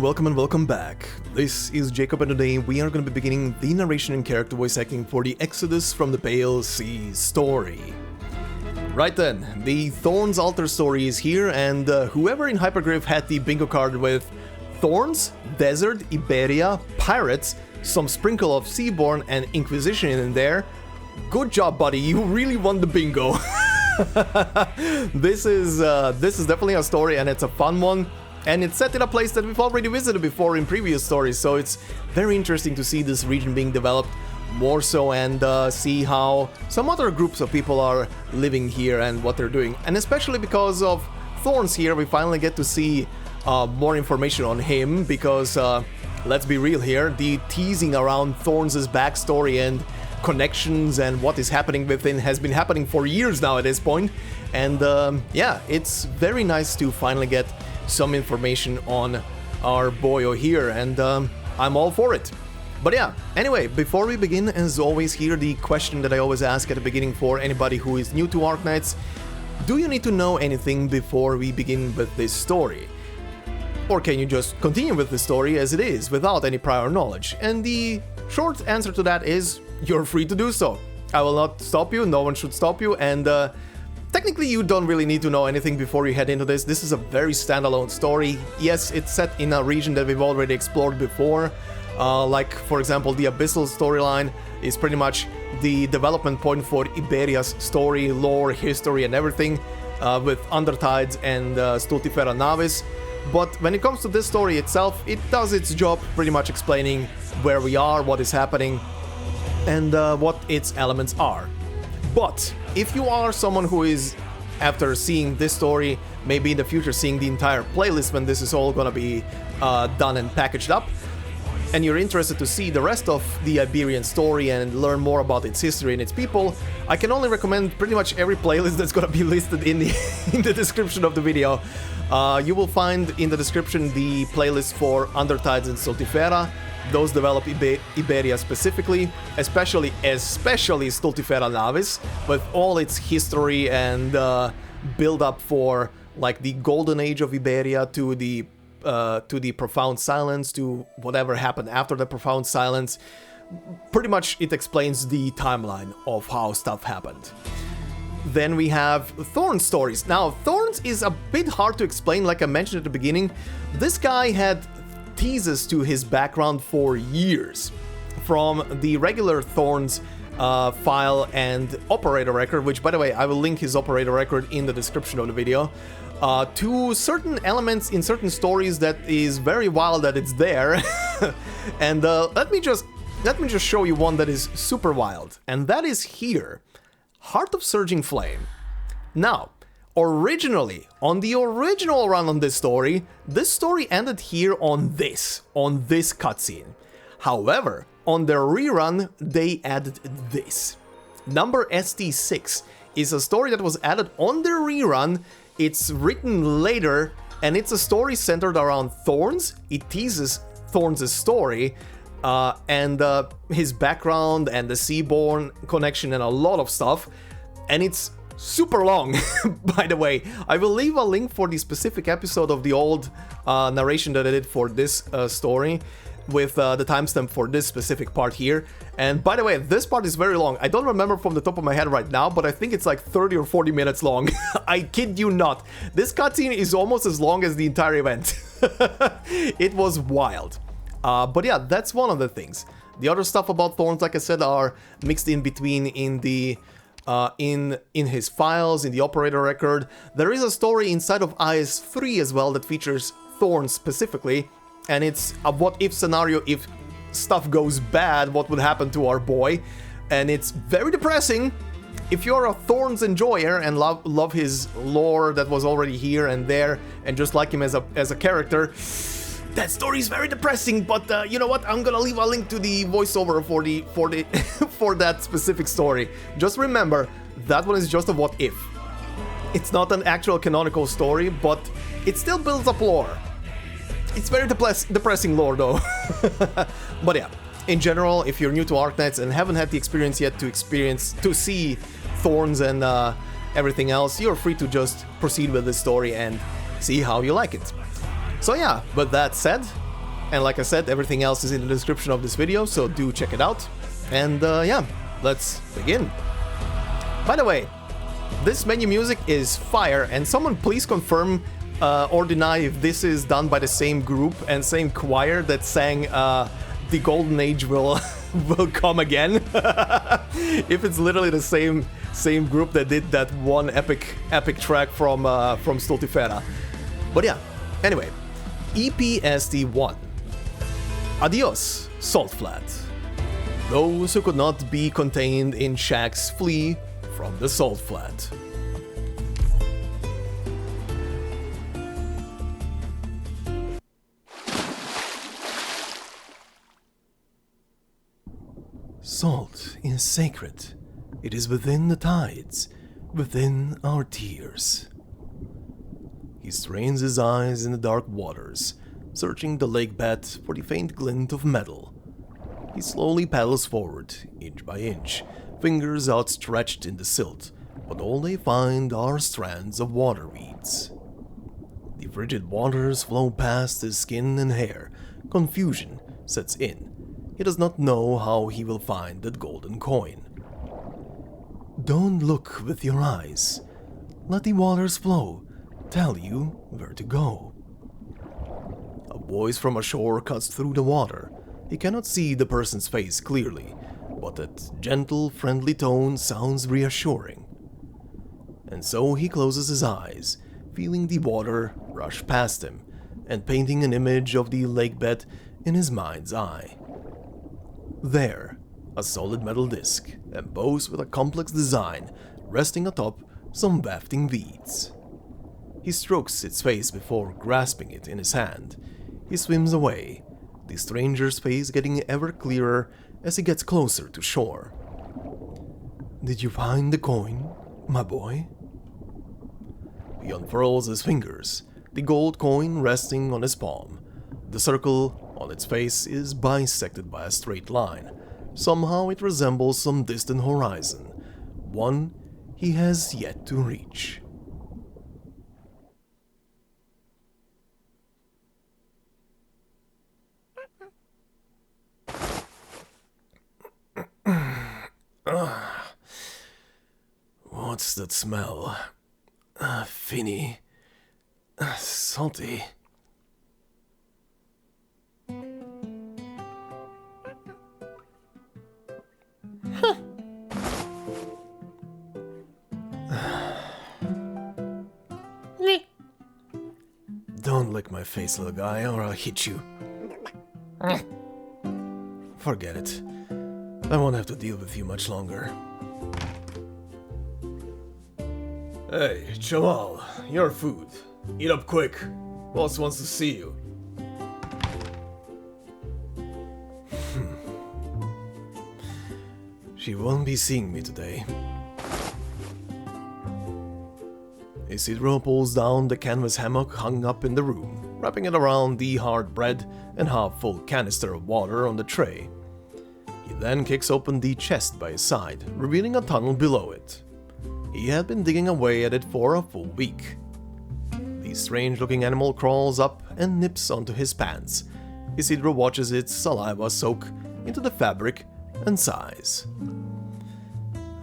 and welcome back. This is Jacob and today we are going to be beginning the narration and character voice acting for the Exodus from the Pale Sea story. Right then, the Thorns altar story is here, and whoever in Hypergriff had the bingo card with Thorns, Desert, Iberia, Pirates, some sprinkle of Seaborn and Inquisition in there, good job buddy, you really won the bingo. This is definitely a story and it's a fun one. And it's set in a place that we've already visited before in previous stories, so it's very interesting to see this region being developed more so and see how some other groups of people are living here and what they're doing. And especially because of Thorns here, we finally get to see more information on him, because let's be real here, the teasing around Thorns' backstory and connections and what is happening within has been happening for years now at this point. And yeah, it's very nice to finally get some information on our boyo here, and I'm all for it. But yeah, anyway, before we begin, as always here, the question that I always ask at the beginning for anybody who is new to Arknights: do you need to know anything before we begin with this story? Or can you just continue with the story as it is, without any prior knowledge? And the short answer to that is, you're free to do so. I will not stop you, no one should stop you, and technically, you don't really need to know anything before you head into this. This is a very standalone story. Yes, it's set in a region that we've already explored before. Like, for example, the Abyssal storyline is pretty much the development point for Iberia's story, lore, history, and everything, with Undertides and Stultifera Navis. But when it comes to this story itself, it does its job pretty much explaining where we are, what is happening, and what its elements are. But if you are someone who is, after seeing this story, maybe in the future seeing the entire playlist when this is all gonna be done and packaged up, and you're interested to see the rest of the Iberian story and learn more about its history and its people, I can only recommend pretty much every playlist that's gonna be listed in the description of the video. You will find in the description the playlist for Undertides and Stultifera. Those develop Iberia specifically, especially Stultifera Navis, with all its history and build up for like the golden age of Iberia to the profound silence, to whatever happened after the profound silence. Pretty much it explains the timeline of how stuff happened. Then we have Thorns stories. Now, Thorns is a bit hard to explain, like I mentioned at the beginning. This guy had teases to his background for years, from the regular Thorns file and operator record, which, by the way, I will link his operator record in the description of the video, to certain elements in certain stories that is very wild that it's there. And let me just show you one that is super wild, and that is here, Heart of Surging Flame. Now, originally, on the original run on this story ended here on this cutscene. However, on the rerun, they added this. Number ST6 is a story that was added on the rerun. It's written later, and it's a story centered around Thorns. It teases Thorns' story, and his background and the Seaborn connection and a lot of stuff, and it's super long. By the way, I will leave a link for the specific episode of the old narration that I did for this story, with the timestamp for this specific part here. And by the way, this part is very long. I don't remember from the top of my head right now, but I think it's like 30 or 40 minutes long. I kid you not. This cutscene is almost as long as the entire event. It was wild. But yeah, that's one of the things. The other stuff about Thorns, like I said, are mixed in between in the in his files, in the operator record. There is a story inside of IS-3 as well that features Thorns specifically, and it's a what-if scenario. If stuff goes bad, what would happen to our boy? And it's very depressing. If you're a Thorns enjoyer and love his lore that was already here and there, and just like him as a character, that story is very depressing. But you know what? I'm gonna leave a link to the voiceover for that specific story. Just remember, that one is just a what if. It's not an actual canonical story, but it still builds up lore. It's very depressing lore though. But yeah, in general, if you're new to Arknights and haven't had the experience yet to see Thorns and everything else, you're free to just proceed with this story and see how you like it. So yeah, with that said, And like I said, everything else is in the description of this video, so do check it out. And yeah, let's begin. By the way, this menu music is fire, and someone please confirm or deny if this is done by the same group and same choir that sang The Golden Age will come again. If it's literally the same group that did that one epic track from Stultifera. But yeah, anyway, EPSD1. Adios, Saltflat. Those who could not be contained in shacks flee from the Saltflat. Salt is sacred. It is within the tides, within our tears. He strains his eyes in the dark waters, searching the lake bed for the faint glint of metal. He slowly paddles forward, inch by inch, fingers outstretched in the silt, but all they find are strands of water weeds. The frigid waters flow past his skin and hair. Confusion sets in. He does not know how he will find that golden coin. Don't look with your eyes. Let the waters flow, tell you where to go. A voice from ashore cuts through the water. He cannot see the person's face clearly, but that gentle, friendly tone sounds reassuring. And so he closes his eyes, feeling the water rush past him, and painting an image of the lakebed in his mind's eye. There, a solid metal disc, embossed with a complex design, resting atop some wafting weeds. He strokes its face before grasping it in his hand. He swims away, the stranger's face getting ever clearer as he gets closer to shore. Did you find the coin, my boy? He unfurls his fingers, the gold coin resting on his palm. The circle on its face is bisected by a straight line. Somehow it resembles some distant horizon, one he has yet to reach. What's that smell? Finny. Salty. Don't lick my face, little guy, or I'll hit you. Forget it. I won't have to deal with you much longer. Hey, Jamal, your food. Eat up quick. Boss wants to see you. She won't be seeing me today. Isidro pulls down the canvas hammock hung up in the room, wrapping it around the hard bread and half-full canister of water on the tray. He then kicks open the chest by his side, revealing a tunnel below it. He had been digging away at it for a full week. The strange-looking animal crawls up and nips onto his pants. Isidro watches its saliva soak into the fabric and sighs.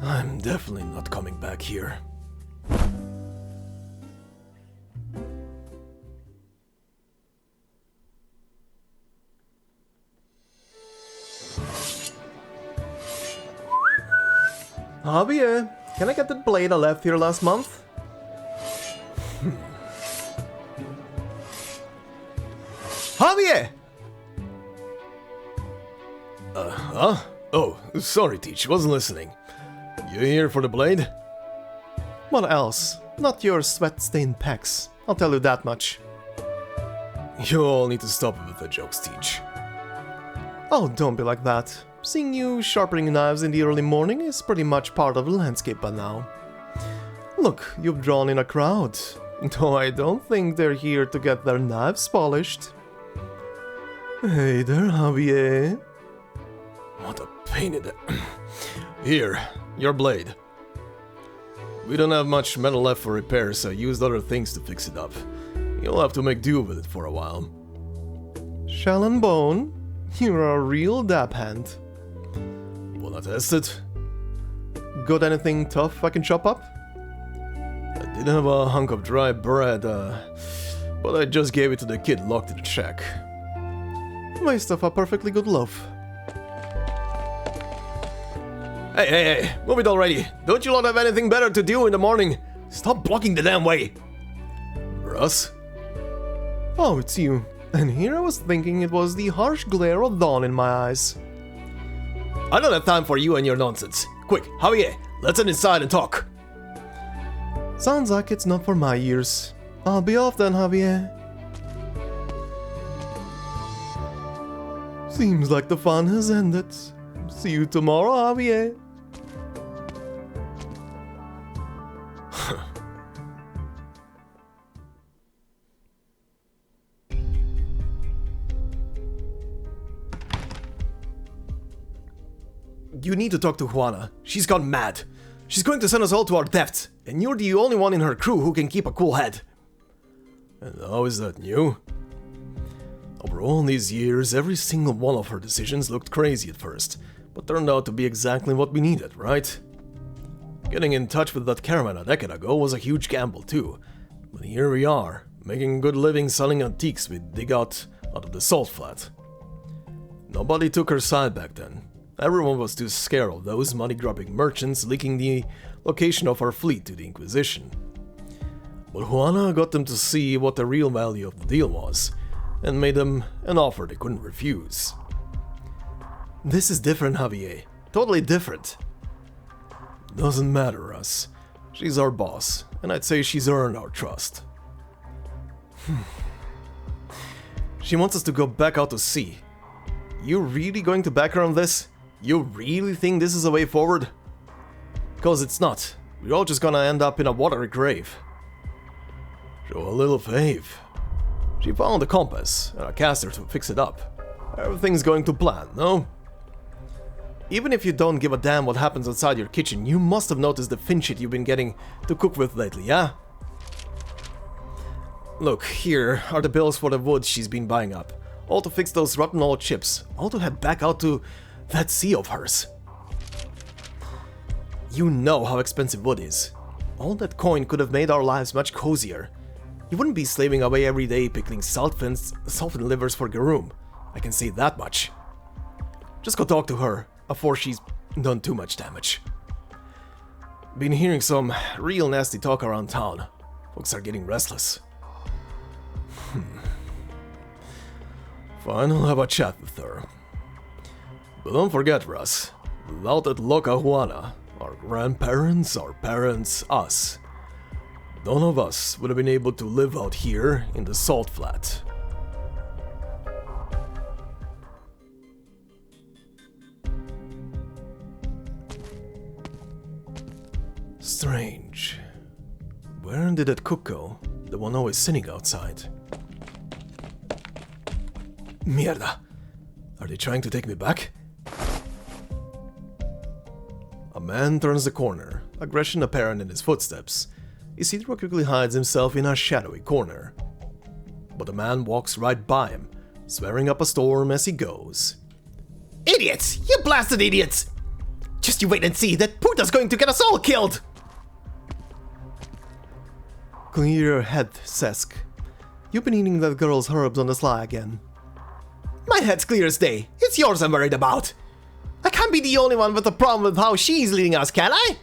I'm definitely not coming back here. Javier, can I get that blade I left here last month? Javier! Huh? Oh, sorry, Teach, wasn't listening. You here for the blade? What else? Not your sweat-stained pecs, I'll tell you that much. You all need to stop with the jokes, Teach. Oh, don't be like that. Seeing you sharpening knives in the early morning is pretty much part of the landscape by now. Look, you've drawn in a crowd, though I don't think they're here to get their knives polished. Hey there, Javier. What a pain in the... Here, your blade. We don't have much metal left for repairs, so I used other things to fix it up. You'll have to make do with it for a while. Shell and bone, you're a real dab hand. Wanna test it? Got anything tough I can chop up? I did have a hunk of dry bread, but I just gave it to the kid locked in the shack. Waste of a perfectly good loaf. Hey, move it already. Don't you lot have anything better to do in the morning? Stop blocking the damn way. Russ? Oh, it's you. And here I was thinking it was the harsh glare of dawn in my eyes. I don't have time for you and your nonsense. Quick, Javier, let's head inside and talk. Sounds like it's not for my ears. I'll be off then, Javier. Seems like the fun has ended. See you tomorrow, Javier. You need to talk to Juana. She's gone mad. She's going to send us all to our deaths, and you're the only one in her crew who can keep a cool head. And how is that new? Over all these years, every single one of her decisions looked crazy at first, but turned out to be exactly what we needed, right? Getting in touch with that caravan a decade ago was a huge gamble too, but here we are, making a good living selling antiques we dig out of the salt flat. Nobody took her side back then. Everyone was too scared of those money-grubbing merchants leaking the location of our fleet to the Inquisition. But Juana got them to see what the real value of the deal was, and made them an offer they couldn't refuse. This is different, Javier. Totally different. Doesn't matter, Russ. She's our boss, and I'd say she's earned our trust. She wants us to go back out to sea. You really going to back her on this? You really think this is a way forward? Because it's not. We're all just gonna end up in a watery grave. Show a little faith. She found the compass, and I cast her to fix it up. Everything's going to plan, no? Even if you don't give a damn what happens outside your kitchen, you must have noticed the fin shit you've been getting to cook with lately, yeah? Look, here are the bills for the wood she's been buying up. All to fix those rotten old chips. All to head back out to that sea of hers. You know how expensive wood is. All that coin could have made our lives much cozier. You wouldn't be slaving away every day pickling salt-fin livers for Garoom. I can say that much. Just go talk to her before she's done too much damage. Been hearing some real nasty talk around town. Folks are getting restless. Fine, I'll have a chat with her. But don't forget, Russ, without that loca Juana, our grandparents, our parents, us, none of us would have been able to live out here in the salt flat. Strange. Where did that cook go? The one always sitting outside. Mierda. Are they trying to take me back? A man turns the corner, aggression apparent in his footsteps. Isidro quickly hides himself in a shadowy corner. But the man walks right by him, swearing up a storm as he goes. Idiots! You blasted idiots! Just you wait and see, that puta's going to get us all killed! Clear your head, Sesk. You've been eating that girl's herbs on the sly again. My head's clear as day. It's yours I'm worried about. I can't be the only one with a problem with how she's leading us, can I?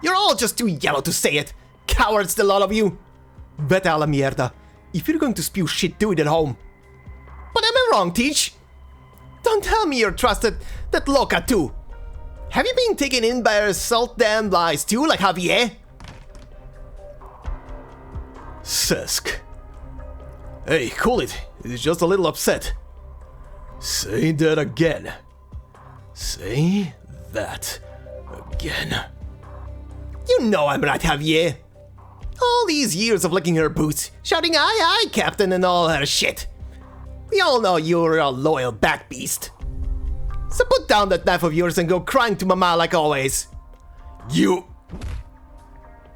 You're all just too yellow to say it. Cowards, the lot of you. Vete a la mierda. If you're going to spew shit, do it at home. But am I wrong, Teach? Don't tell me you're trusted that loca too. Have you been taken in by her salt-damned lies too, like Javier? Sesk. Hey, cool it. He's just a little upset. Say that again. Say that again. You know I'm right, Javier. All these years of licking her boots, shouting aye aye captain and all her shit. We all know you're a loyal back beast. So put down that knife of yours and go crying to mama like always. You...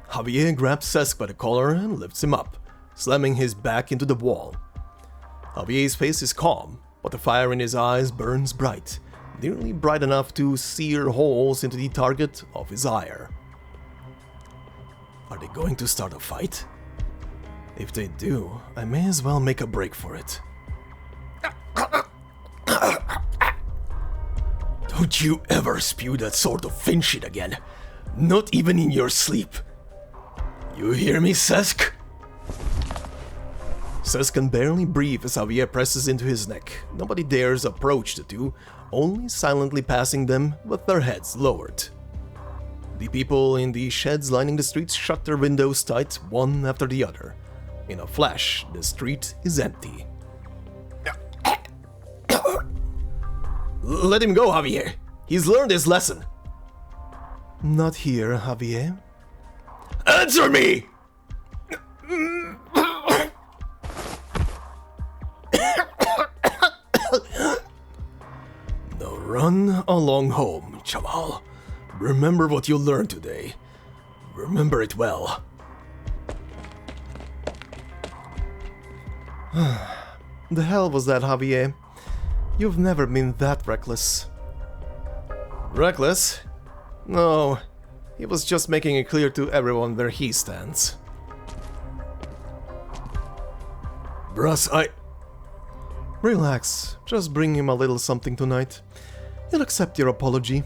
Javier grabs Sesk by the collar and lifts him up, slamming his back into the wall. Javier's face is calm, but the fire in his eyes burns bright, nearly bright enough to sear holes into the target of his ire. Are they going to start a fight? If they do, I may as well make a break for it. Don't you ever spew that sort of fin shit again. Not even in your sleep. You hear me, Sesk? Sesk can barely breathe as Javier presses into his neck. Nobody dares approach the two, only silently passing them with their heads lowered. The people in the sheds lining the streets shut their windows tight, one after the other. In a flash, the street is empty. Let him go, Javier. He's learned his lesson. Not here, Javier. Answer me! Now run along home, Chaval. Remember what you learned today. Remember it well. The hell was that, Javier? You've never been that reckless. Reckless? No, he was just making it clear to everyone where he stands. Bruss, Relax, just bring him a little something tonight. He'll accept your apology.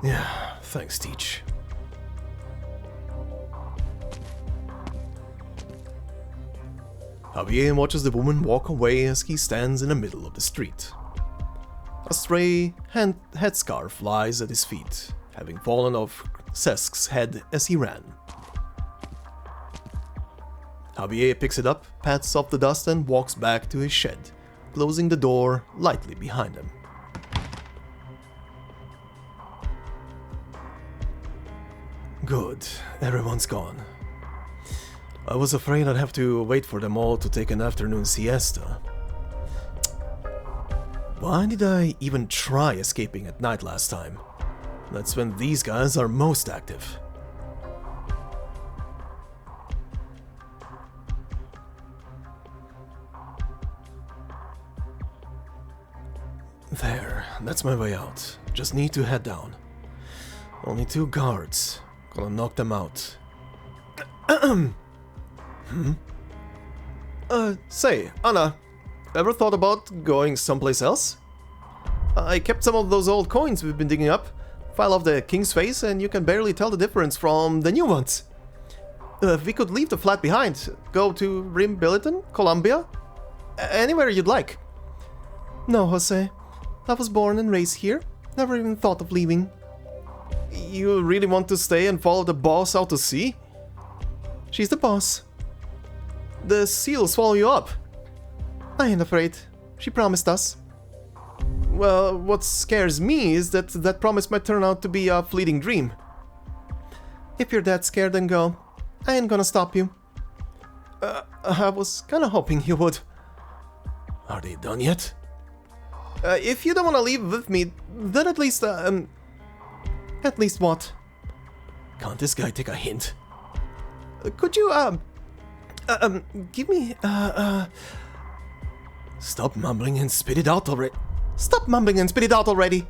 Yeah, thanks, Teach. Javier watches the woman walk away as he stands in the middle of the street. A stray headscarf lies at his feet, having fallen off Sesk's head as he ran. Javier picks it up, pats off the dust and walks back to his shed, closing the door lightly behind him. Good, everyone's gone. I was afraid I'd have to wait for them all to take an afternoon siesta. Why did I even try escaping at night last time? That's when these guys are most active. There, that's my way out. Just need to head down. Only 2 guards. Gonna knock them out. Say, Anna, ever thought about going someplace else? I kept some of those old coins we've been digging up. File off the king's face and you can barely tell the difference from the new ones. We could leave the flat behind. Go to Rim Billiton, Columbia? Anywhere you'd like. No, Jose. I was born and raised here. Never even thought of leaving. You really want to stay and follow the boss out to sea? She's the boss. The sea'll swallow you up. I ain't afraid. She promised us. Well, what scares me is that that promise might turn out to be a fleeting dream. If you're that scared, then go. I ain't gonna stop you. I was kinda hoping you would. Are they done yet? If you don't wanna leave with me, then at least, At least what? Can't this guy take a hint? Could you, give me, Stop mumbling and spit it out already. Stop mumbling and spit it out already!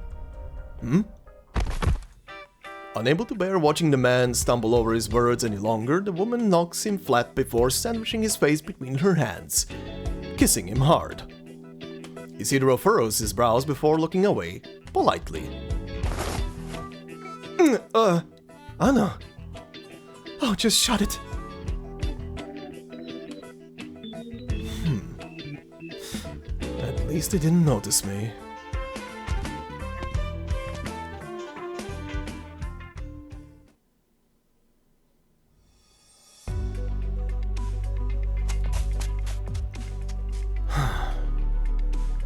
Unable to bear watching the man stumble over his words any longer, the woman knocks him flat before sandwiching his face between her hands, kissing him hard. Isidro furrows his brows before looking away, politely. Anna. Oh, just shut it. At least they didn't notice me.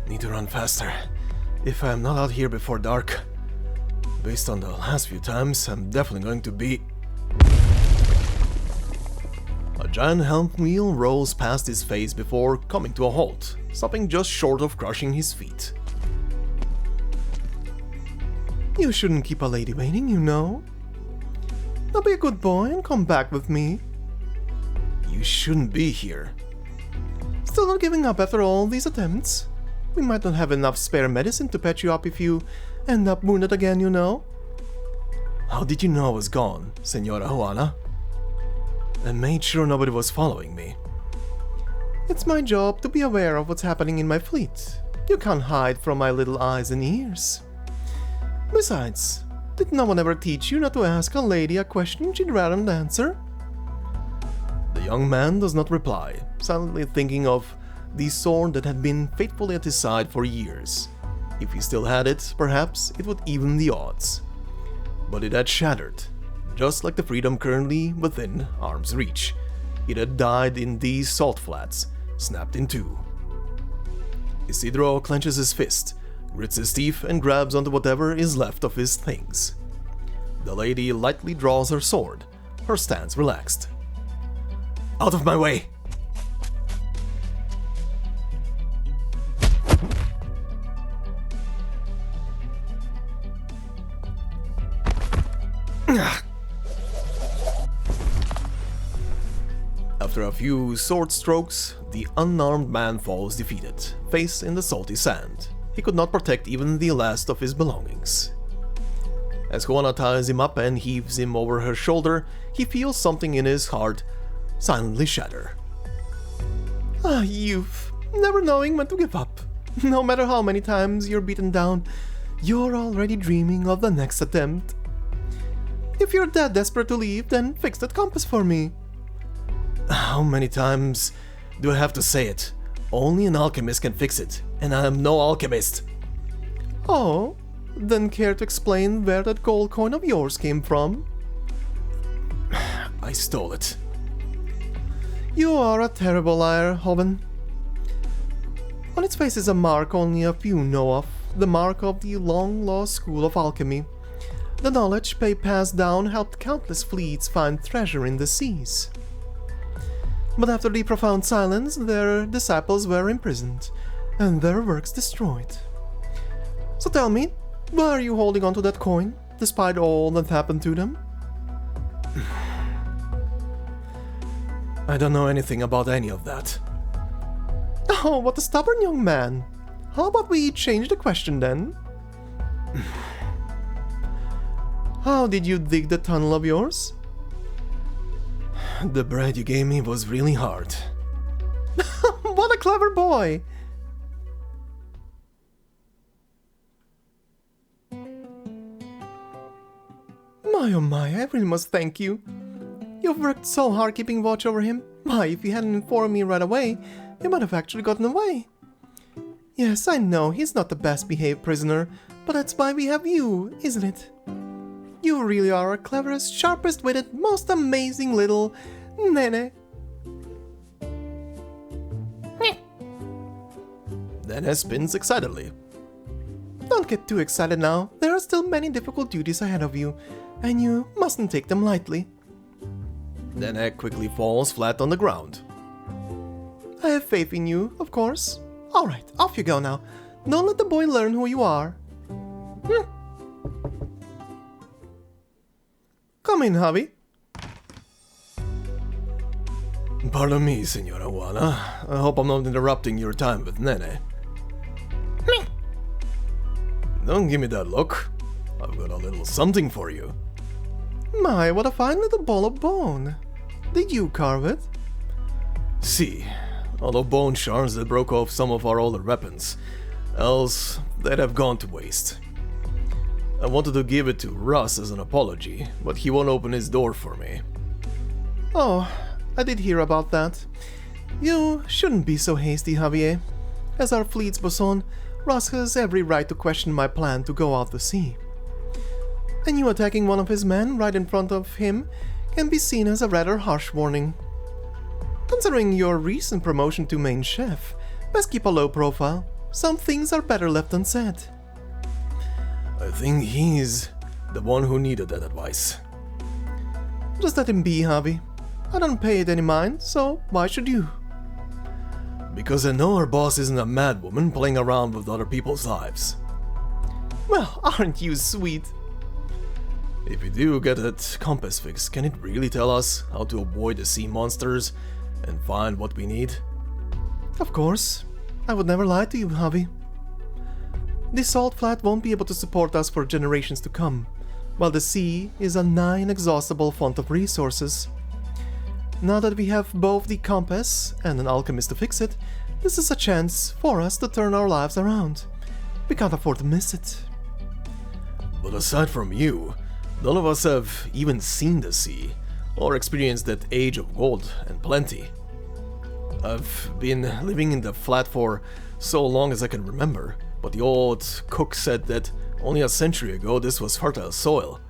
Need to run faster, if I'm not out here before dark. Based on the last few times, I'm definitely going to be... A giant helm wheel rolls past his face before coming to a halt, stopping just short of crushing his feet. You shouldn't keep a lady waiting, you know. Now be a good boy and come back with me. You shouldn't be here. Still not giving up after all these attempts? We might not have enough spare medicine to patch you up if you end up wounded again, you know. How did you know I was gone, Senora Juana? I made sure nobody was following me. It's my job to be aware of what's happening in my fleet. You can't hide from my little eyes and ears. Besides, did no one ever teach you not to ask a lady a question she'd rather not answer? The young man does not reply, silently thinking of the sword that had been faithfully at his side for years. If he still had it, perhaps it would even the odds. But it had shattered, just like the freedom currently within arm's reach. It had died in these salt flats, snapped in two. Isidro clenches his fist, grits his teeth, and grabs onto whatever is left of his things. The lady lightly draws her sword, her stance relaxed. Out of my way! After a few sword strokes, the unarmed man falls defeated, face in the salty sand. He could not protect even the last of his belongings. As Juana ties him up and heaves him over her shoulder, he feels something in his heart silently shatter. Ah, youth, never knowing when to give up. No matter how many times you're beaten down, you're already dreaming of the next attempt. If you're that desperate to leave, then fix that compass for me. How many times do I have to say it? Only an alchemist can fix it, and I am no alchemist. Oh, then care to explain where that gold coin of yours came from? I stole it. You are a terrible liar, Hoven. On its face is a mark only a few know of, the mark of the long-lost school of alchemy. The knowledge they passed down helped countless fleets find treasure in the seas. But after the profound silence, their disciples were imprisoned, and their works destroyed. So tell me, why are you holding on to that coin, despite all that happened to them? I don't know anything about any of that. Oh, what a stubborn young man. How about we change the question then? How did you dig the tunnel of yours? The bread you gave me was really hard. What a clever boy! My oh my, I really must thank you. You've worked so hard keeping watch over him. Why, if you hadn't informed me right away, he might have actually gotten away. Yes, I know, he's not the best behaved prisoner, but that's why we have you, isn't it? You really are our cleverest, sharpest witted, most amazing little Nene. Nene spins excitedly. Don't get too excited now. There are still many difficult duties ahead of you, and you mustn't take them lightly. Nene quickly falls flat on the ground. I have faith in you, of course. Alright, off you go now. Don't let the boy learn who you are. Come in, Javi. Pardon me, Senora Juana. I hope I'm not interrupting your time with Nene. Don't give me that look. I've got a little something for you. My, what a fine little ball of bone. Did you carve it? See, although bone shards that broke off some of our older weapons, else they'd have gone to waste. I wanted to give it to Russ as an apology, but he won't open his door for me. Oh, I did hear about that. You shouldn't be so hasty, Javier. As our fleet's bosun, Russ has every right to question my plan to go out to sea. And you attacking one of his men right in front of him can be seen as a rather harsh warning. Considering your recent promotion to main chef, best keep a low profile. Some things are better left unsaid. I think he's the one who needed that advice. Just let him be, Javi. I don't pay it any mind, so why should you? Because I know our boss isn't a mad woman playing around with other people's lives. Well, aren't you sweet? If we do get that compass fixed, can it really tell us how to avoid the sea monsters and find what we need? Of course. I would never lie to you, Javi. This salt flat won't be able to support us for generations to come, while the sea is a nigh inexhaustible font of resources. Now that we have both the compass and an alchemist to fix it, this is a chance for us to turn our lives around. We can't afford to miss it. But aside from you, none of us have even seen the sea, or experienced that age of gold and plenty. I've been living in the flat for so long as I can remember, but the old cook said that only a century ago this was fertile soil.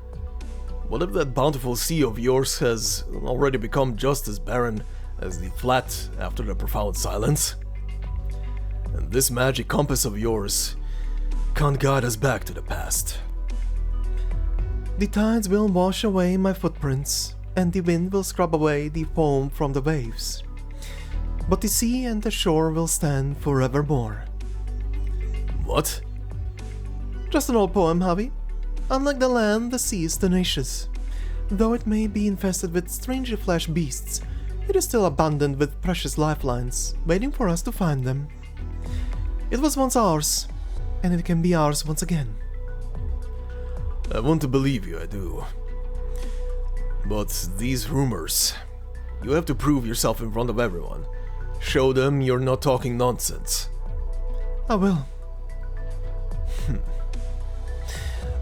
What if that bountiful sea of yours has already become just as barren as the flat after the profound silence? And this magic compass of yours can't guide us back to the past. The tides will wash away my footprints, and the wind will scrub away the foam from the waves. But the sea and the shore will stand forevermore. What? Just an old poem, Javi. Unlike the land, the sea is tenacious. Though it may be infested with strangely flesh beasts, it is still abundant with precious lifelines, waiting for us to find them. It was once ours, and it can be ours once again. I want to believe you, I do. But these rumors, you have to prove yourself in front of everyone. Show them you're not talking nonsense. I will.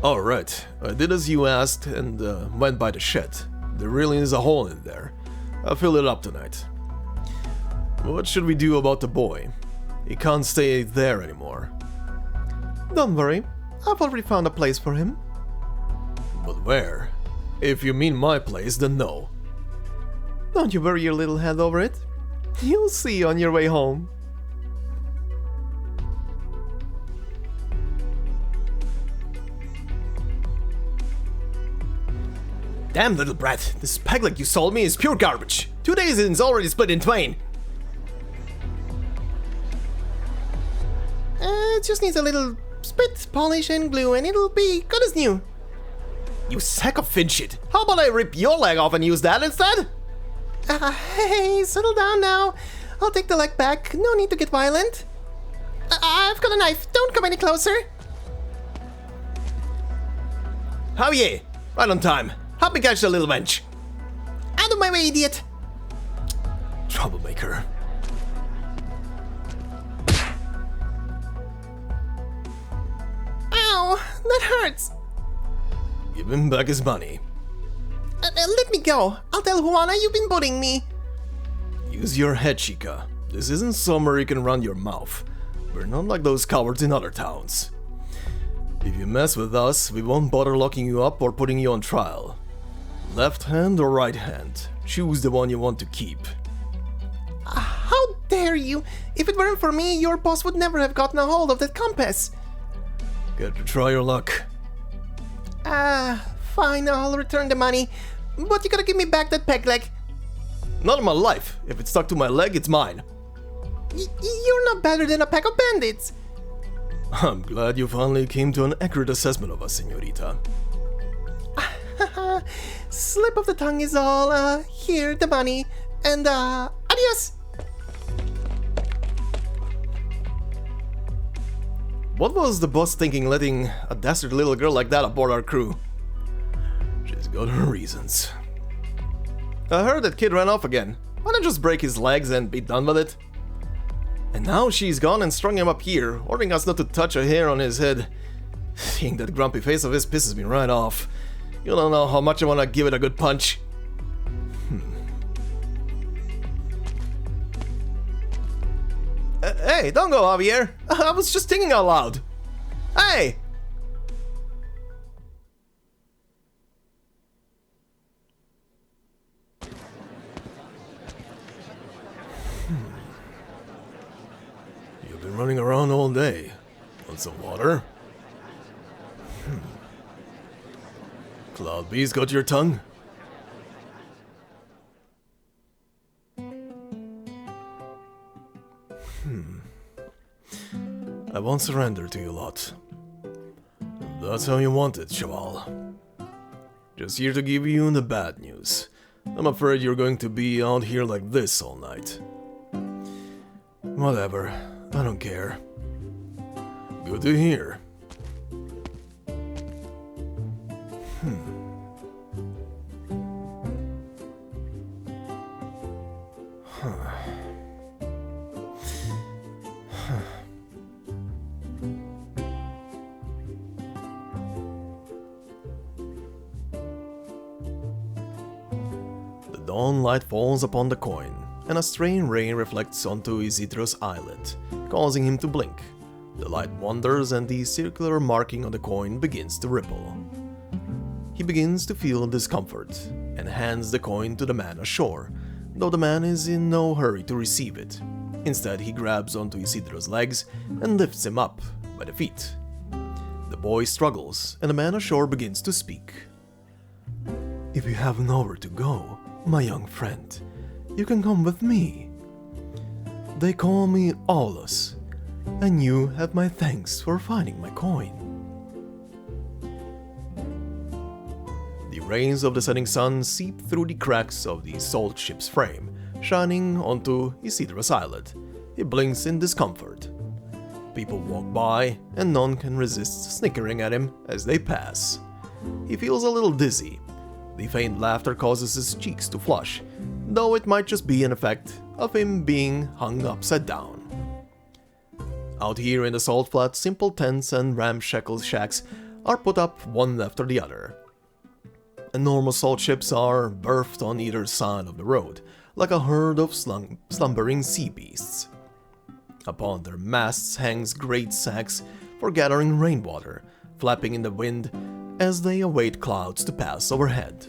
Alright, I did as you asked and went by the shed. There really is a hole in there. I'll fill it up tonight. What should we do about the boy? He can't stay there anymore. Don't worry, I've already found a place for him. But where? If you mean my place, then no. Don't you worry your little head over it. You'll see on your way home. Damn little brat, this peg leg you sold me is pure garbage. 2 days and it's already split in twain. It just needs a little spit, polish and glue and it'll be good as new. You sack of fin shit. How about I rip your leg off and use that instead? Hey, settle down now. I'll take the leg back. No need to get violent. I've got a knife. Don't come any closer. How ye? Right on time. Help me catch the little wench. Out of my way, idiot. Troublemaker. Ow, that hurts. Give him back his money. Let me go. I'll tell Juana you've been bullying me. Use your head, Chica. This isn't somewhere you can run your mouth. We're not like those cowards in other towns. If you mess with us, we won't bother locking you up or putting you on trial. Left hand or right hand? Choose the one you want to keep. How dare you? If it weren't for me, your boss would never have gotten a hold of that compass. Get to try your luck. Fine, I'll return the money. But you gotta give me back that peg leg. Not in my life. If it's stuck to my leg, it's mine. You're not better than a pack of bandits. I'm glad you finally came to an accurate assessment of us, señorita. Slip of the tongue is all. Here, the money. And, adios. What was the boss thinking letting a dastardly little girl like that aboard our crew? She's got her reasons. I heard that kid ran off again. Why not just break his legs and be done with it? And now she's gone and strung him up here, ordering us not to touch a hair on his head. Seeing that grumpy face of his pisses me right off. You don't know how much I want to give it a good punch. Hey, don't go, Javier. I was just thinking out loud. Hey! You've been running around all day. Want some water? Cloud Bee's got your tongue? I won't surrender to you lot. That's how you want it, Cheval. Just here to give you the bad news. I'm afraid you're going to be out here like this all night. Whatever, I don't care. Good to hear. The dawn light falls upon the coin, and a strange ray reflects onto Isidro's eyelid, causing him to blink. The light wanders and the circular marking on the coin begins to ripple. He begins to feel discomfort, and hands the coin to the man ashore, though the man is in no hurry to receive it. Instead, he grabs onto Isidro's legs and lifts him up by the feet. The boy struggles, and the man ashore begins to speak. "If you have nowhere to go, my young friend, you can come with me. They call me Aulus, and you have my thanks for finding my coin." The rays of the setting sun seep through the cracks of the salt ship's frame, shining onto Isidro's eyelid. He blinks in discomfort. People walk by, and none can resist snickering at him as they pass. He feels a little dizzy. The faint laughter causes his cheeks to flush, though it might just be an effect of him being hung upside down. Out here in the salt flat, simple tents and ramshackle shacks are put up one after the other. Enormous salt ships are berthed on either side of the road, like a herd of slumbering sea beasts. Upon their masts hangs great sacks for gathering rainwater, flapping in the wind as they await clouds to pass overhead.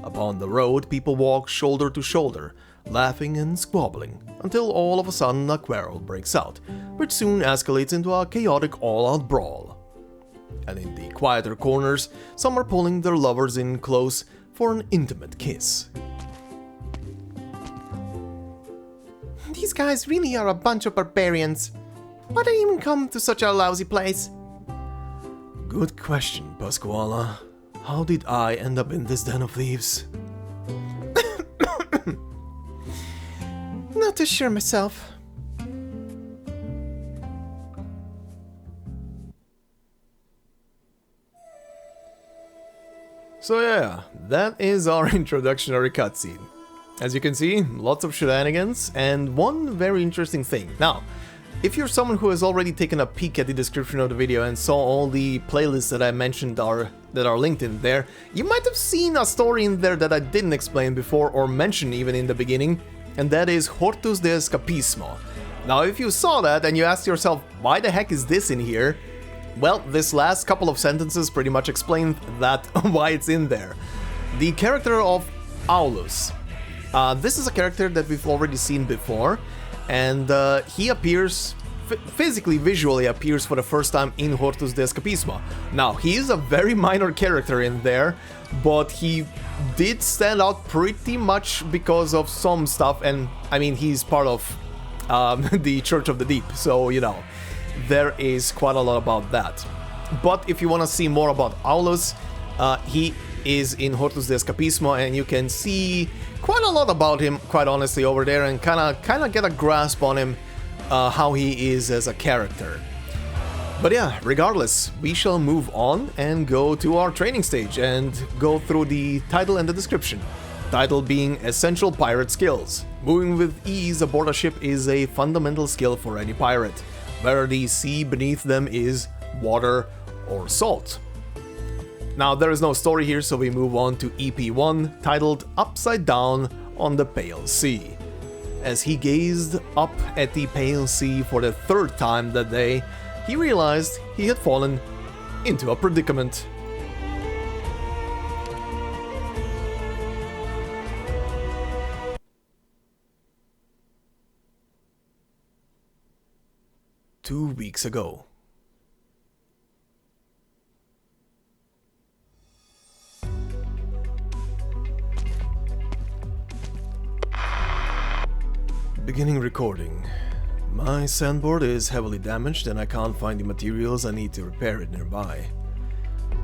Upon the road, people walk shoulder to shoulder, laughing and squabbling, until all of a sudden a quarrel breaks out, which soon escalates into a chaotic all-out brawl. And in the quieter corners, some are pulling their lovers in close for an intimate kiss. These guys really are a bunch of barbarians. Why'd I even come to such a lousy place? Good question, Pasquala. How did I end up in this den of thieves? Not too sure myself. So yeah, that is our introductory cutscene. As you can see, lots of shenanigans, and one very interesting thing. Now, if you're someone who has already taken a peek at the description of the video and saw all the playlists that I mentioned that are linked in there, you might have seen a story in there that I didn't explain before or mention even in the beginning, and that is Hortus Descapismo. Now, if you saw that and you asked yourself, why the heck is this in here? Well, this last couple of sentences pretty much explain that, why it's in there. The character of Aulus. This is a character that we've already seen before, and he appears, visually appears for the first time in Hortus Descapismo. Now, he is a very minor character in there, but he did stand out pretty much because of some stuff, and I mean, he's part of the Church of the Deep, so, you know, there is quite a lot about that. But if you want to see more about Aulus, he is in Hortus Descapismo, and you can see quite a lot about him, quite honestly, over there, and kind of get a grasp on him, how he is as a character. But yeah, regardless, we shall move on and go to our training stage and go through the title and the description. Title being Essential Pirate Skills. Moving with ease aboard a ship is a fundamental skill for any pirate, whether the sea beneath them is water or salt. Now, there is no story here, so we move on to EP1, titled Upside Down on the Pale Sea. As he gazed up at the pale sea for the third time that day, he realized he had fallen into a predicament. Two weeks ago. Beginning recording. My sandboard is heavily damaged and I can't find the materials I need to repair it nearby.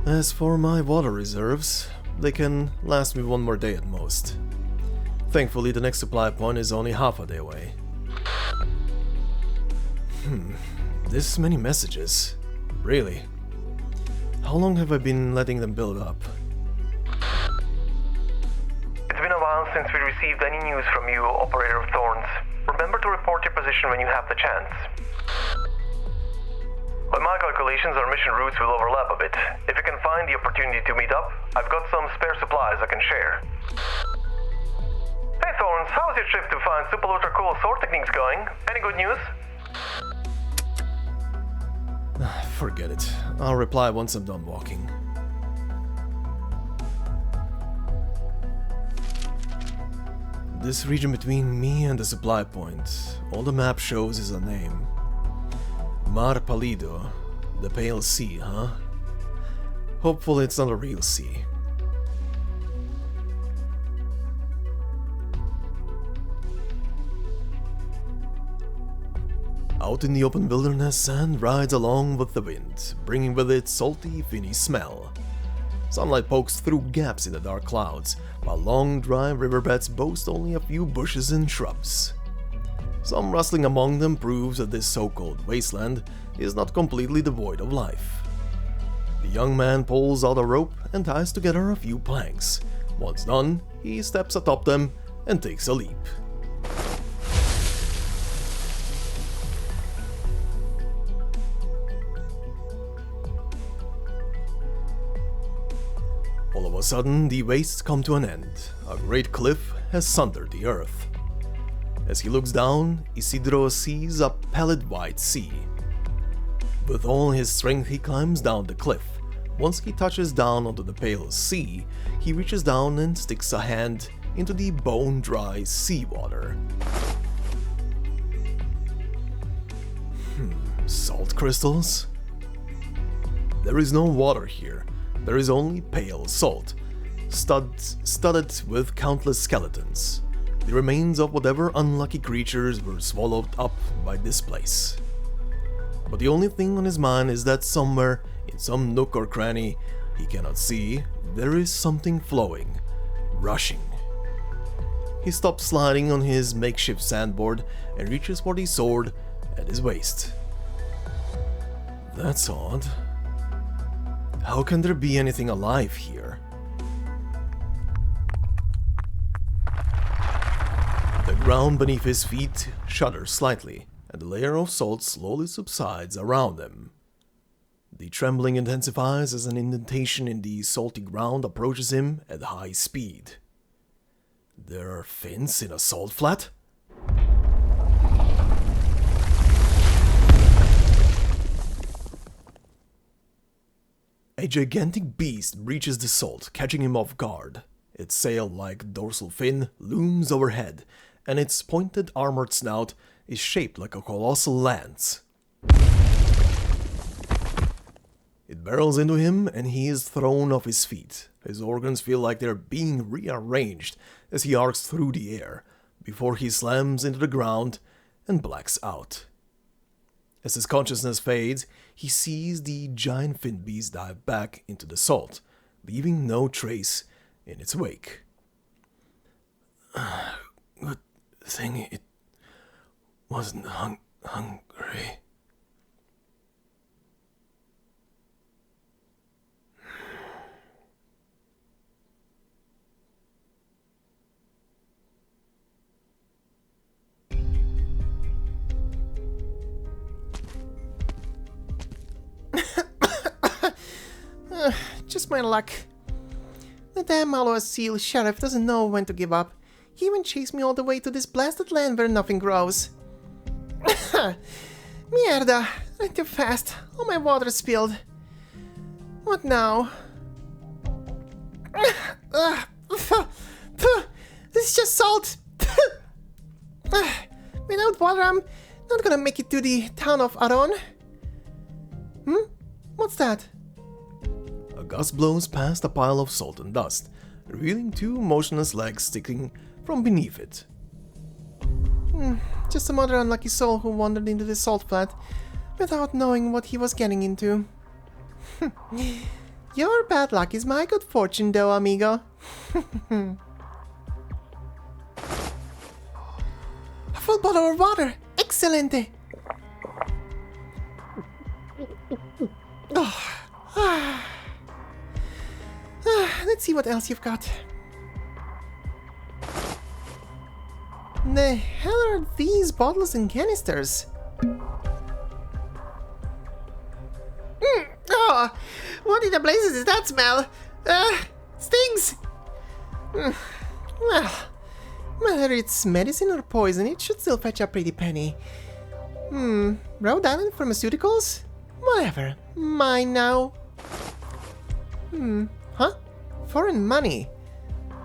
As for my water reserves, they can last me one more day at most. Thankfully, the next supply point is only half a day away. This many messages. Really? How long have I been letting them build up? It's been a while since we received any news from you, Operator of Thorns. Remember to report your position when you have the chance. By my calculations, our mission routes will overlap a bit. If you can find the opportunity to meet up, I've got some spare supplies I can share. Hey Thorns, how's your trip to find super ultra cool sword techniques going? Any good news? Forget it. I'll reply once I'm done walking. This region between me and the supply point, all the map shows is a name. Mar Pálido, the Pale Sea, huh? Hopefully it's not a real sea. Out in the open wilderness, sand rides along with the wind, bringing with it salty, finny smell. Sunlight pokes through gaps in the dark clouds, while long, dry riverbeds boast only a few bushes and shrubs. Some rustling among them proves that this so-called wasteland is not completely devoid of life. The young man pulls out a rope and ties together a few planks. Once done, he steps atop them and takes a leap. All of a sudden, the wastes come to an end. A great cliff has sundered the earth. As he looks down, Isidro sees a pallid white sea. With all his strength, he climbs down the cliff. Once he touches down onto the pale sea, he reaches down and sticks a hand into the bone-dry seawater. Salt crystals? There is no water here. There is only pale salt, studded with countless skeletons, the remains of whatever unlucky creatures were swallowed up by this place. But the only thing on his mind is that somewhere, in some nook or cranny he cannot see, there is something flowing, rushing. He stops sliding on his makeshift sandboard and reaches for the sword at his waist. That's odd. How can there be anything alive here? The ground beneath his feet shudders slightly, and the layer of salt slowly subsides around him. The trembling intensifies as an indentation in the salty ground approaches him at high speed. There are fins in a salt flat? A gigantic beast breaches the salt, catching him off guard. Its sail-like dorsal fin looms overhead, and its pointed armored snout is shaped like a colossal lance. It barrels into him, and he is thrown off his feet. His organs feel like they're being rearranged as he arcs through the air, before he slams into the ground and blacks out. As his consciousness fades, he sees the giant fin beast dive back into the salt, leaving no trace in its wake. Good thing it wasn't hungry. Just my luck. The damn Aloha Seal sheriff doesn't know when to give up. He even chased me all the way to this blasted land where nothing grows. Mierda, I'm too fast. All my water spilled. What now? This is just salt. Without water, I'm not gonna make it to the town of Aarón. What's that? A gust blows past a pile of salt and dust, revealing two motionless legs sticking from beneath it. Just some other unlucky soul who wandered into this salt flat without knowing what he was getting into. Your bad luck is my good fortune, though, amigo. A full bottle of water. Excelente. Let's see what else you've got. The hell are these bottles and canisters? Oh, what in the blazes is that smell? Stings! Well, whether it's medicine or poison, it should still fetch a pretty penny. Rhode Island Pharmaceuticals? Whatever. Mine now. Huh? Foreign money?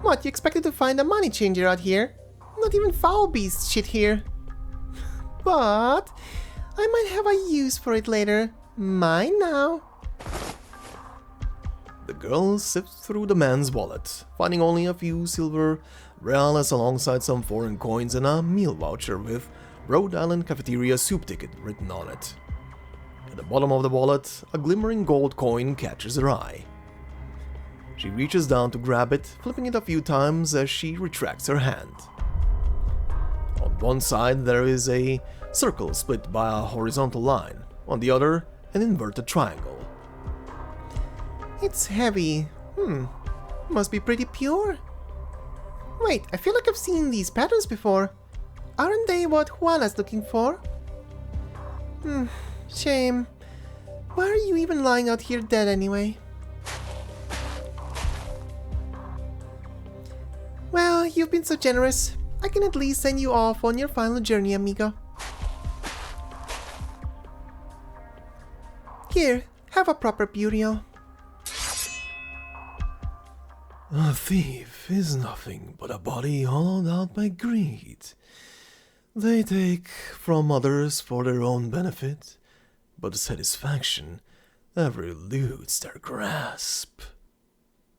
What, you expected to find a money changer out here? Not even foul beast shit here. But I might have a use for it later. Mine now. The girl sifts through the man's wallet, finding only a few silver reales alongside some foreign coins and a meal voucher with Rhode Island Cafeteria soup ticket written on it. At the bottom of the wallet, a glimmering gold coin catches her eye. She reaches down to grab it, flipping it a few times as she retracts her hand. On one side there is a circle split by a horizontal line, on the other an inverted triangle. It's heavy. Must be pretty pure. Wait, I feel like I've seen these patterns before. Aren't they what Juana's looking for? Shame. Why are you even lying out here dead anyway? Well, you've been so generous. I can at least send you off on your final journey, amigo. Here, have a proper burial. A thief is nothing but a body hollowed out by greed. They take from others for their own benefit, but the satisfaction ever eludes their grasp.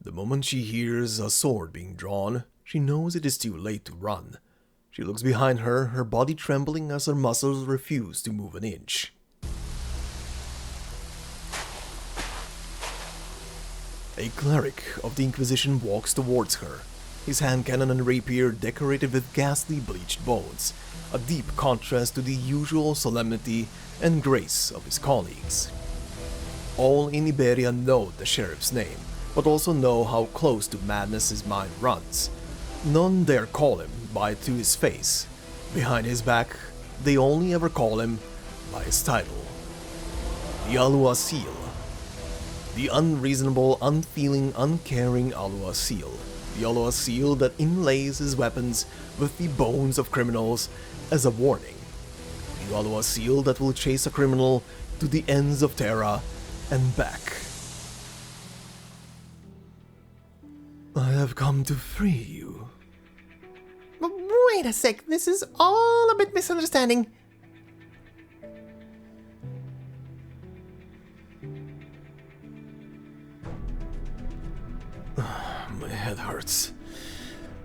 The moment she hears a sword being drawn, she knows it is too late to run. She looks behind her, her body trembling as her muscles refuse to move an inch. A cleric of the Inquisition walks towards her, his hand cannon and rapier decorated with ghastly bleached bones, a deep contrast to the usual solemnity and grace of his colleagues. All in Iberian know the sheriff's name, but also know how close to madness his mind runs. None dare call him by it to his face. Behind his back, they only ever call him by his title. The Alguacil. The unreasonable, unfeeling, uncaring Alguacil. The Alguacil that inlays his weapons with the bones of criminals as a warning. The Alguacil that will chase a criminal to the ends of Terra and back. I have come to free you. But wait a sec, this is all a bit misunderstanding. My head hurts,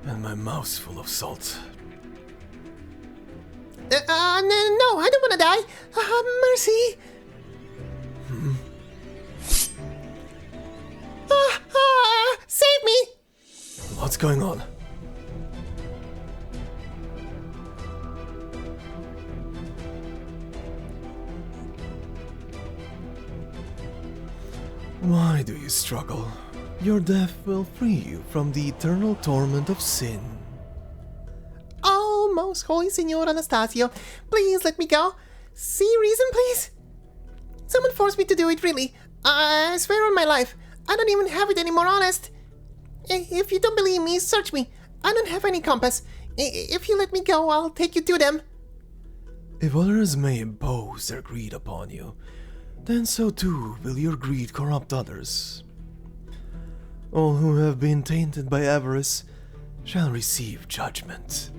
and my mouth's full of salt. No, I don't want to die. Mercy. Save me. What's going on? Why do you struggle? Your death will free you from the eternal torment of sin. Oh, most holy Senor Anastasio, please let me go. See reason, please? Someone forced me to do it, really. I swear on my life. I don't even have it anymore, honest. If you don't believe me, search me. I don't have any compass. If you let me go, I'll take you to them. If others may impose their greed upon you, then so too will your greed corrupt others. All who have been tainted by avarice shall receive judgment.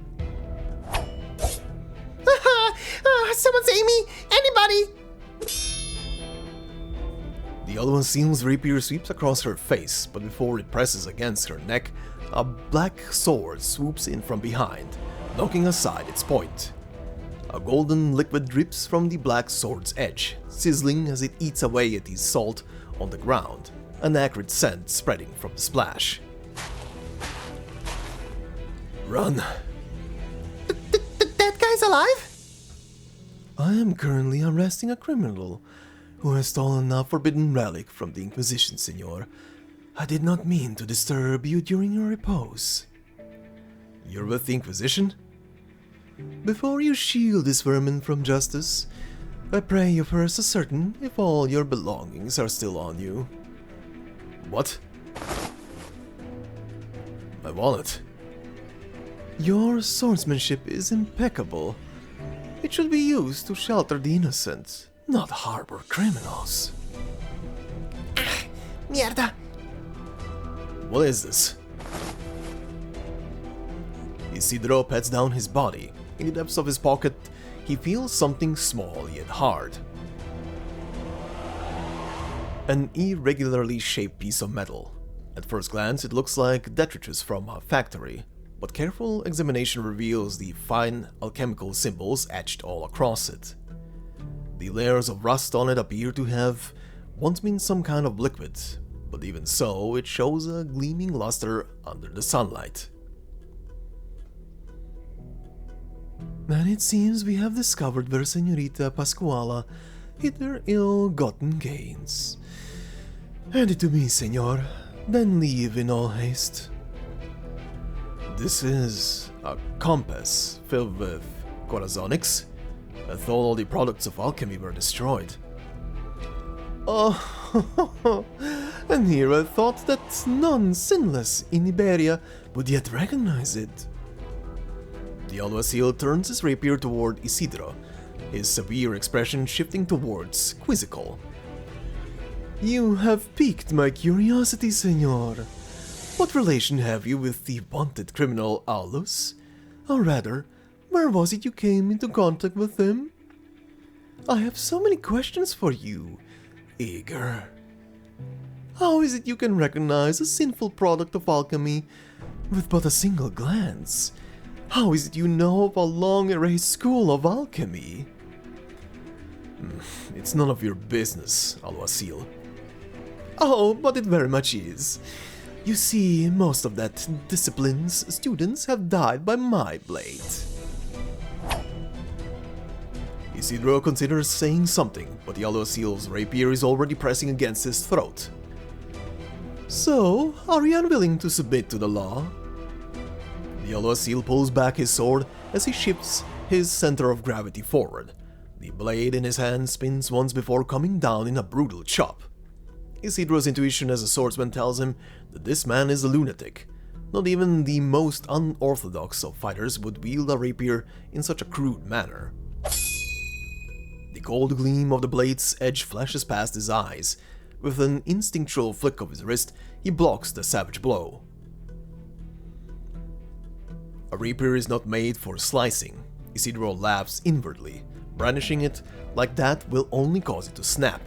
Someone save me! Anybody! The Alguacil's rapier sweeps across her face, but before it presses against her neck, a black sword swoops in from behind, knocking aside its point. A golden liquid drips from the black sword's edge, sizzling as it eats away at the salt on the ground. an acrid scent spreading from the splash. Run! That guy's alive? I am currently arresting a criminal who has stolen a forbidden relic from the Inquisition, Senor. I did not mean to disturb you during your repose. You're with the Inquisition? Before you shield this vermin from justice, I pray you first ascertain if all your belongings are still on you. What? My wallet. Your swordsmanship is impeccable. It should be used to shelter the innocent, not harbor criminals. Mierda. What is this? Isidro pats down his body. In the depths of his pocket, he feels something small yet hard. An irregularly shaped piece of metal. At first glance, it looks like detritus from a factory, but careful examination reveals the fine alchemical symbols etched all across it. The layers of rust on it appear to have once been some kind of liquid, but even so, it shows a gleaming luster under the sunlight. And it seems we have discovered where Señorita Pascuala hid her ill-gotten gains. Hand it to me, senor, then leave in all haste. This is a compass filled with corazonics. I thought all the products of alchemy were destroyed. Oh, and here I thought that none sinless in Iberia would yet recognize it. The alguacil turns his rapier toward Isidro, his severe expression shifting towards quizzical. You have piqued my curiosity, senor. What relation have you with the wanted criminal Aulus? Or rather, where was it you came into contact with him? I have so many questions for you, eager. How is it you can recognize a sinful product of alchemy with but a single glance? How is it you know of a long-erased school of alchemy? It's none of your business, alguacil. Oh, but it very much is. You see, most of that discipline's students have died by my blade. Isidro considers saying something, but the alguacil's rapier is already pressing against his throat. So, are you unwilling to submit to the law? The alguacil pulls back his sword as he shifts his center of gravity forward. The blade in his hand spins once before coming down in a brutal chop. Isidro's intuition as a swordsman tells him that this man is a lunatic. Not even the most unorthodox of fighters would wield a rapier in such a crude manner. The cold gleam of the blade's edge flashes past his eyes. With an instinctual flick of his wrist, he blocks the savage blow. A rapier is not made for slicing. Isidro laughs inwardly. Brandishing it like that will only cause it to snap.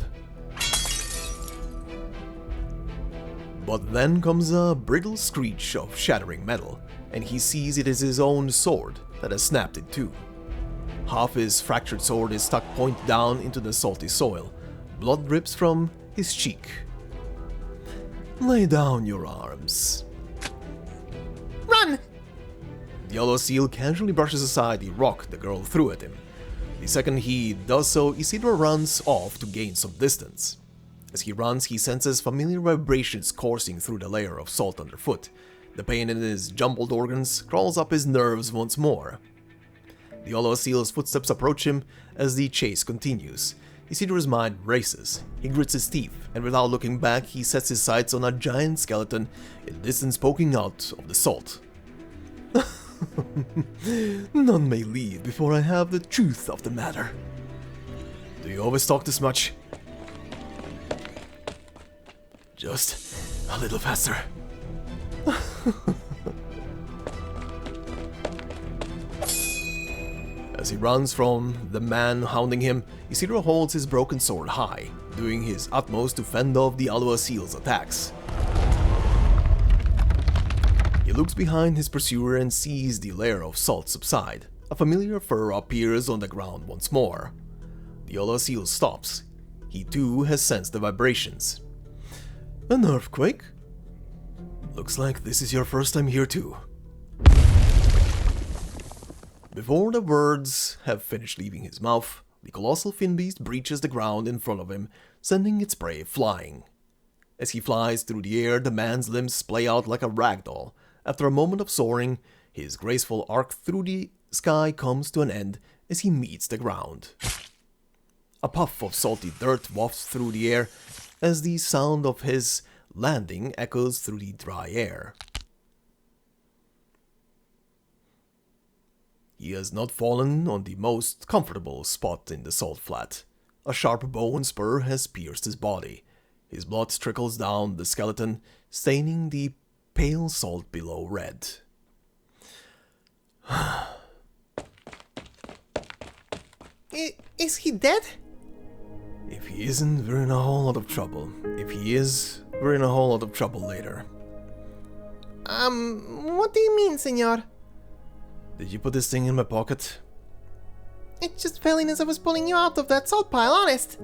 But then comes a brittle screech of shattering metal, and he sees it is his own sword that has snapped in two. Half his fractured sword is stuck point down into the salty soil. Blood drips from his cheek. Lay down your arms. Run! The alguacil casually brushes aside the rock the girl threw at him. The second he does so, Isidro runs off to gain some distance. As he runs, he senses familiar vibrations coursing through the layer of salt underfoot. The pain in his jumbled organs crawls up his nerves once more. The alguacil's footsteps approach him as the chase continues. Isidro's mind races. He grits his teeth, and without looking back, he sets his sights on a giant skeleton in the distance poking out of the salt. None may leave before I have the truth of the matter. Do you always talk this much? Just a little faster. As he runs from the man hounding him, Isidro holds his broken sword high, doing his utmost to fend off the alguacil's attacks. He looks behind his pursuer and sees the layer of salt subside. A familiar fur appears on the ground once more. The alguacil stops. He too has sensed the vibrations. An earthquake? Looks like this is your first time here too. Before the words have finished leaving his mouth, the colossal fin beast breaches the ground in front of him, sending its prey flying. As he flies through the air, the man's limbs splay out like a ragdoll. After a moment of soaring, his graceful arc through the sky comes to an end as he meets the ground. A puff of salty dirt wafts through the air as the sound of his landing echoes through the dry air. He has not fallen on the most comfortable spot in the salt flat. A sharp bone spur has pierced his body. His blood trickles down the skeleton, staining the pale salt below red. Is he dead? If he isn't, we're in a whole lot of trouble. If he is, we're in a whole lot of trouble later. What do you mean, senor? Did you put this thing in my pocket? It just fell in as I was pulling you out of that salt pile, honest.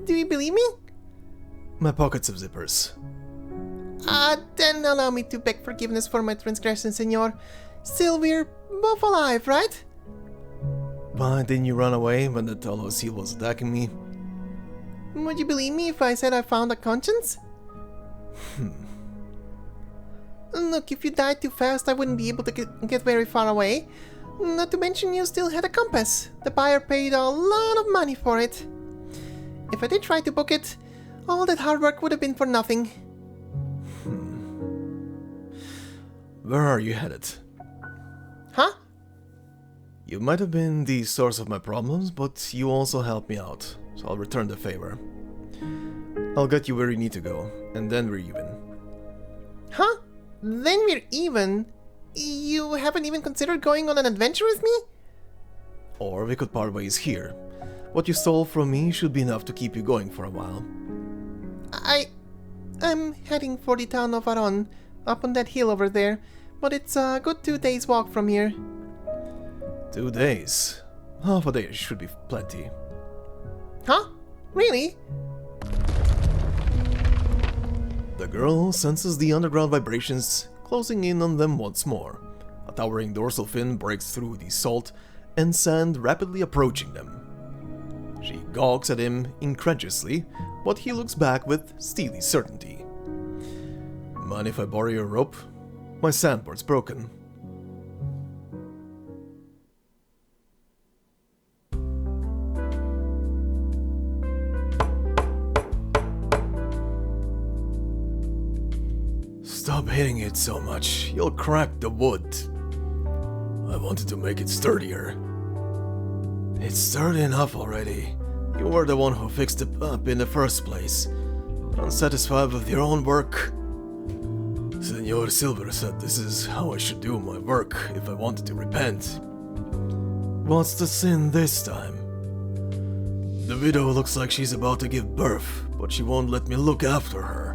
Do you believe me? My pockets have zippers. Then allow me to beg forgiveness for my transgression, senor. Still, we're both alive, right? Why didn't you run away when that hollow seal was attacking me? Would you believe me if I said I found a conscience? Look, if you died too fast, I wouldn't be able to get very far away. Not to mention you still had a compass. The buyer paid a lot of money for it. If I did try to book it, all that hard work would have been for nothing. Where are you headed? Huh? You might have been the source of my problems, but you also helped me out, so I'll return the favor. I'll get you where you need to go, and then we're even. Huh? Then we're even? You haven't even considered going on an adventure with me? Or we could part ways here. What you stole from me should be enough to keep you going for a while. I'm heading for the town of Aarón, up on that hill over there, but it's a good 2 days walk from here. 2 days? Half a day should be plenty. Huh? Really? The girl senses the underground vibrations closing in on them once more. A towering dorsal fin breaks through the salt and sand rapidly approaching them. She gawks at him incredulously, but he looks back with steely certainty. Mind if I borrow your rope? My sandboard's broken. Stop hitting it so much, you'll crack the wood. I wanted to make it sturdier. It's sturdy enough already. You were the one who fixed it up in the first place. Unsatisfied with your own work? Senor Silver said this is how I should do my work if I wanted to repent. What's the sin this time? The widow looks like she's about to give birth, but she won't let me look after her.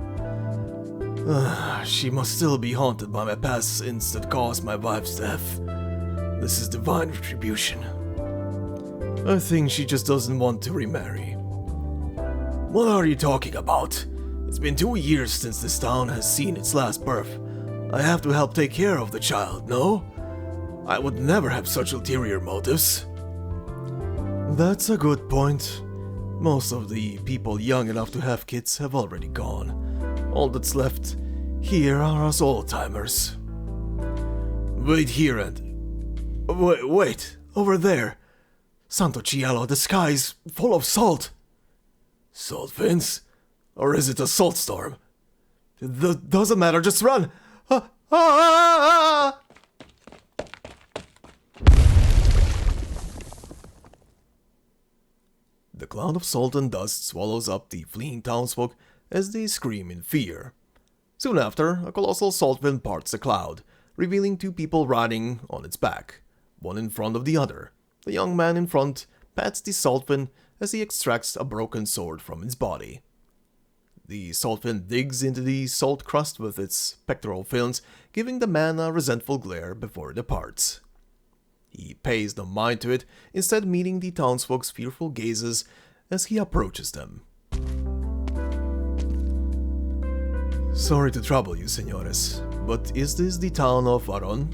She must still be haunted by my past sins that caused my wife's death. This is divine retribution. I think she just doesn't want to remarry. What are you talking about? It's been 2 years since this town has seen its last birth. I have to help take care of the child, no? I would never have such ulterior motives. That's a good point. Most of the people young enough to have kids have already gone. All that's left here are us old-timers. Wait here and... Wait, over there. Santo Cielo, the sky's full of salt. Salt fins? Or is it a salt storm? Doesn't matter, just run! The cloud of salt and dust swallows up the fleeing townsfolk as they scream in fear. Soon after, a colossal salt wind parts the cloud, revealing 2 people riding on its back, one in front of the other. The young man in front pats the saltwind as he extracts a broken sword from its body. The saltwind digs into the salt crust with its pectoral fins, giving the man a resentful glare before it departs. He pays no mind to it, instead meeting the townsfolk's fearful gazes as he approaches them. Sorry to trouble you, senores, but is this the town of Aarón?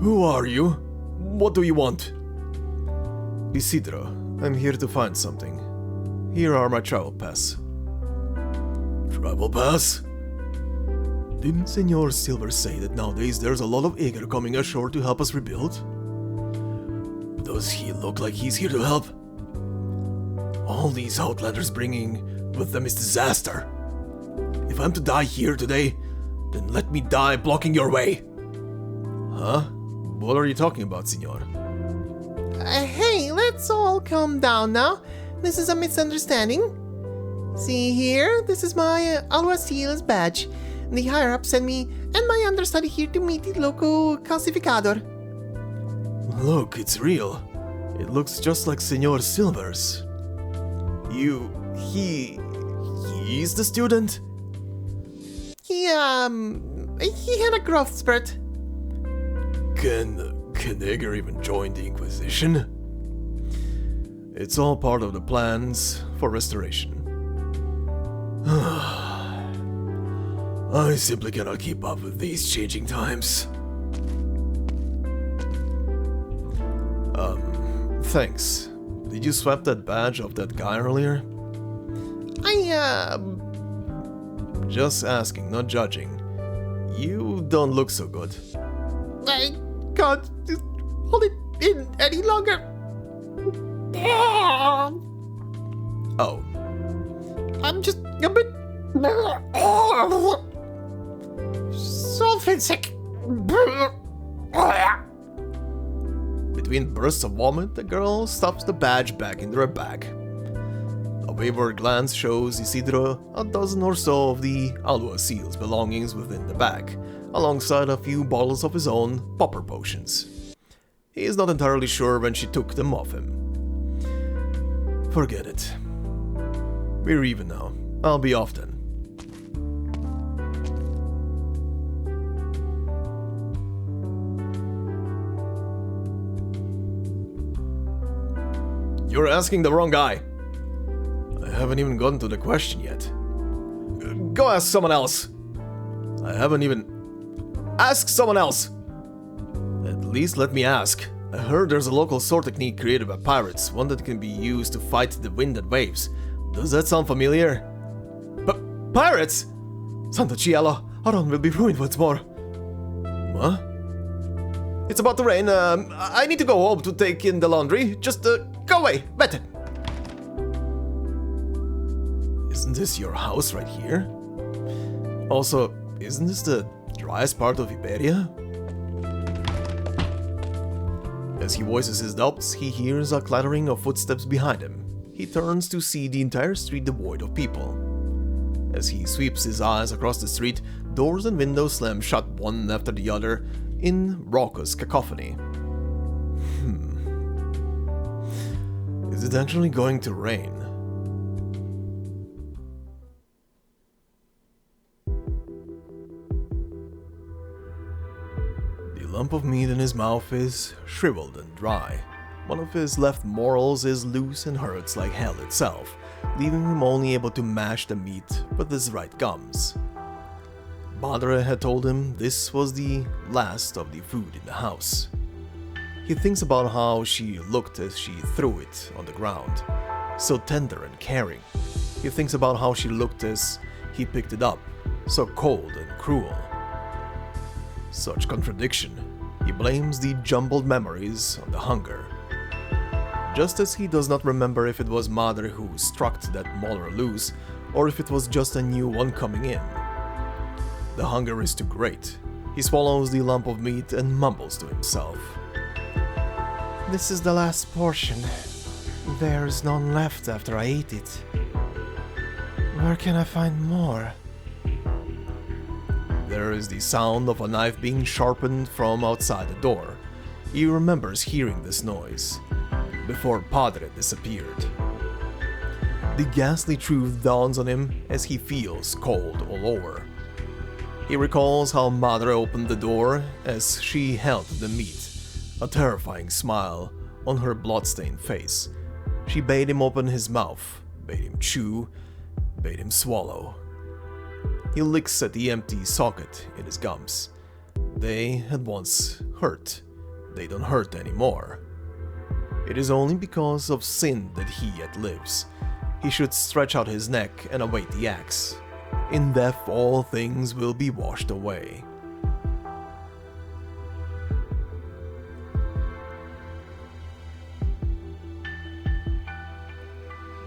Who are you? What do you want? Isidro, I'm here to find something. Here are my travel pass. Travel pass? Didn't Senor Silver say that nowadays there's a lot of Ager coming ashore to help us rebuild? Does he look like he's here to help? All these Outlanders bringing with them is disaster. If I'm to die here today, then let me die blocking your way. Huh? What are you talking about, Senor? Hey, let's all calm down now. This is a misunderstanding. See here, this is my Alguacil's badge. The higher-up sent me and my understudy here to meet the local calcificador. Look, it's real. It looks just like Senor Silver's. He's the student? He had a growth spurt. Can Ager even join the Inquisition? It's all part of the plans for restoration. I simply cannot keep up with these changing times. Thanks. Did you swap that badge off that guy earlier? Just asking, not judging. You don't look so good. I can't hold it in any longer. Oh. I'm just a bit sulfate sick. Between bursts of vomit, the girl stuffs the badge back into her bag. A wayward glance shows Isidro a dozen or so of the Alguacil's belongings within the bag, alongside a few bottles of his own popper potions. He is not entirely sure when she took them off him. Forget it. We're even now. I'll be off then. You're asking the wrong guy. I haven't even gotten to the question yet. Go ask someone else. I haven't even... Ask someone else! At least let me ask. I heard there's a local sword technique created by pirates, one that can be used to fight the wind and waves. Does that sound familiar? But pirates? Santa Cielo, Aarón will be ruined once more. What? It's about to rain. I need to go home to take in the laundry. Just go away. Better. Isn't this your house right here? Also, isn't this the driest part of Iberia? As he voices his doubts, he hears a clattering of footsteps behind him. He turns to see the entire street devoid of people. As he sweeps his eyes across the street, doors and windows slam shut one after the other in raucous cacophony. Is it actually going to rain? The lump of meat in his mouth is shriveled and dry. One of his left morals is loose and hurts like hell itself, leaving him only able to mash the meat with his right gums. Madre had told him this was the last of the food in the house. He thinks about how she looked as she threw it on the ground, so tender and caring. He thinks about how she looked as he picked it up, so cold and cruel. Such contradiction. He blames the jumbled memories on the hunger. Just as he does not remember if it was Madre who struck that mauler loose, or if it was just a new one coming in. The hunger is too great. He swallows the lump of meat and mumbles to himself. This is the last portion. There's none left after I ate it. Where can I find more? There is the sound of a knife being sharpened from outside the door. He remembers hearing this noise before Padre disappeared. The ghastly truth dawns on him as he feels cold all over. He recalls how Madre opened the door as she held the meat, a terrifying smile on her bloodstained face. She bade him open his mouth, bade him chew, bade him swallow. He licks at the empty socket in his gums. They had once hurt. They don't hurt anymore. It is only because of sin that he yet lives. He should stretch out his neck and await the axe. In death all things will be washed away.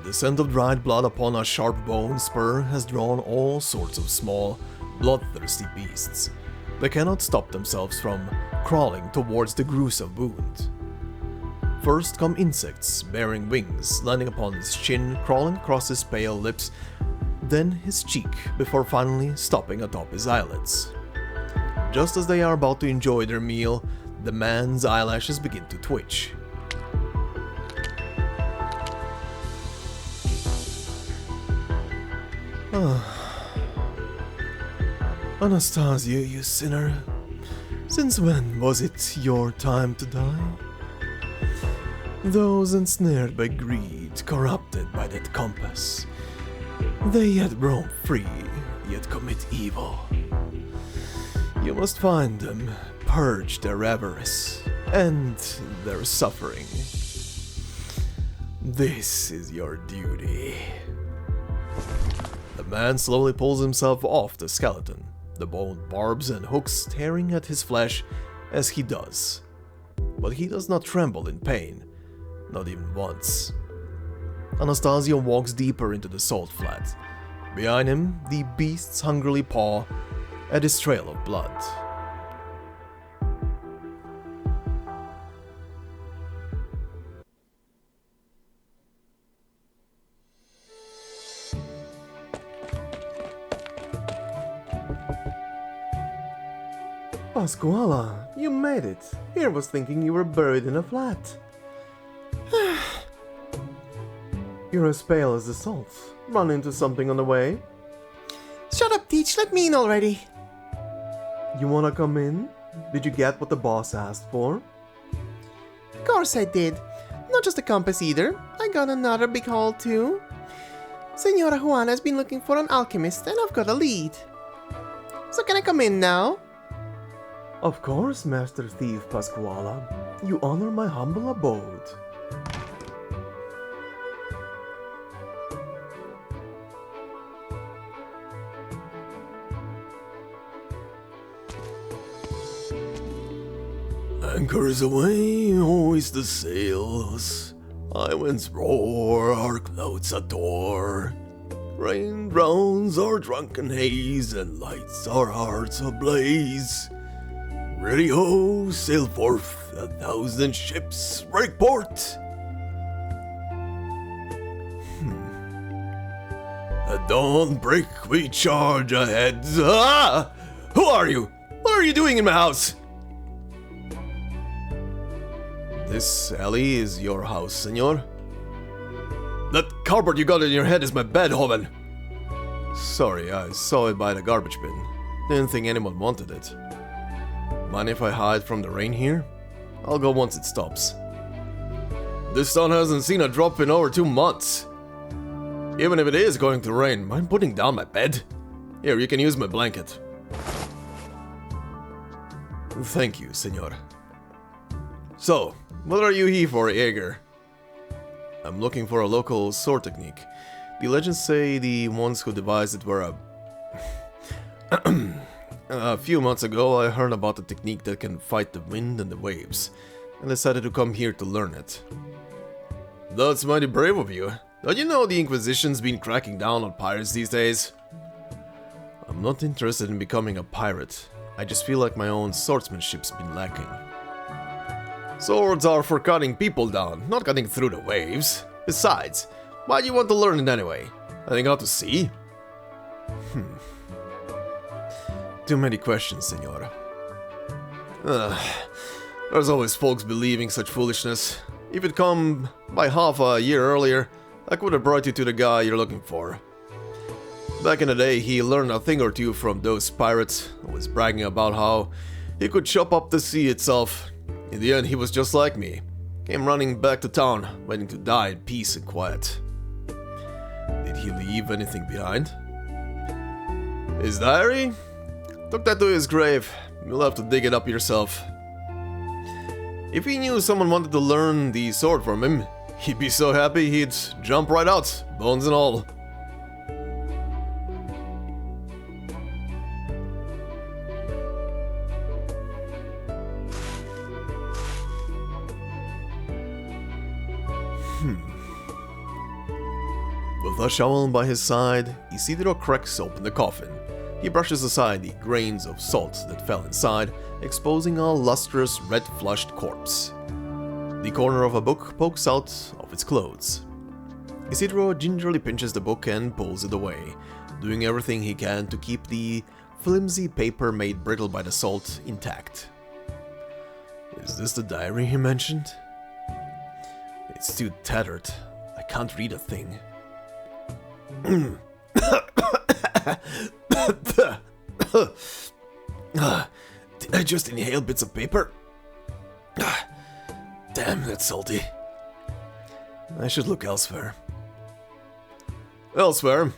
The scent of dried blood upon a sharp bone spur has drawn all sorts of small, bloodthirsty beasts. They cannot stop themselves from crawling towards the gruesome wound. First come insects bearing wings, landing upon his chin, crawling across his pale lips, then his cheek, before finally stopping atop his eyelids. Just as they are about to enjoy their meal, the man's eyelashes begin to twitch. Anastasia, you sinner. Since when was it your time to die? Those ensnared by greed, corrupted by that compass, they yet roam free, yet commit evil. You must find them, purge their avarice, end their suffering. This is your duty. The man slowly pulls himself off the skeleton, the bone barbs and hooks tearing at his flesh as he does. But he does not tremble in pain, not even once. Anastasia walks deeper into the salt flat. Behind him, the beasts hungrily paw at his trail of blood. Pasquala, you made it. Here was thinking you were buried in a flat. You're as pale as the salt. Run into something on the way? Shut up, Teach, let me in already. You wanna come in? Did you get what the boss asked for? Of course I did. Not just a compass either. I got another big haul too. Senora Juana has been looking for an alchemist and I've got a lead. So can I come in now? Of course, Master Thief Pasquala. You honor my humble abode. Anchors away, hoist the sails. High winds roar, our clouds adore. Rain drowns our drunken haze and lights our hearts ablaze. Ready ho, sail forth, 1,000 ships break port. At dawn break we charge ahead. Ah! Who are you? What are you doing in my house? This alley is your house, senor? That carpet you got in your head is my bed, Hoven. Sorry, I saw it by the garbage bin. Didn't think anyone wanted it. Mind if I hide from the rain here? I'll go once it stops. This sun hasn't seen a drop in over 2 months. Even if it is going to rain, mind putting down my bed? Here, you can use my blanket. Thank you, senor. So, what are you here for, Jaeger? I'm looking for a local sword technique. The legends say the ones who devised it were a few months ago, I heard about a technique that can fight the wind and the waves, and decided to come here to learn it. That's mighty brave of you. Don't you know the Inquisition's been cracking down on pirates these days? I'm not interested in becoming a pirate. I just feel like my own swordsmanship's been lacking. Swords are for cutting people down, not cutting through the waves. Besides, why do you want to learn it anyway? Anything out to sea? Too many questions, senora. There's always folks believing such foolishness. If it'd come by half a year earlier, I could have brought you to the guy you're looking for. Back in the day, he learned a thing or two from those pirates, who was bragging about how he could chop up the sea itself. In the end, he was just like me. Came running back to town, waiting to die in peace and quiet. Did he leave anything behind? His diary? Took that to his grave. You'll have to dig it up yourself. If he knew someone wanted to learn the sword from him, he'd be so happy he'd jump right out, bones and all. With a shovel by his side, Isidro cracks open the coffin. He brushes aside the grains of salt that fell inside, exposing a lustrous, red-flushed corpse. The corner of a book pokes out of its clothes. Isidro gingerly pinches the book and pulls it away, doing everything he can to keep the flimsy paper made brittle by the salt intact. Is this the diary he mentioned? It's too tattered. I can't read a thing. Did I just inhale bits of paper? Damn, that's salty. I should look elsewhere. Elsewhere?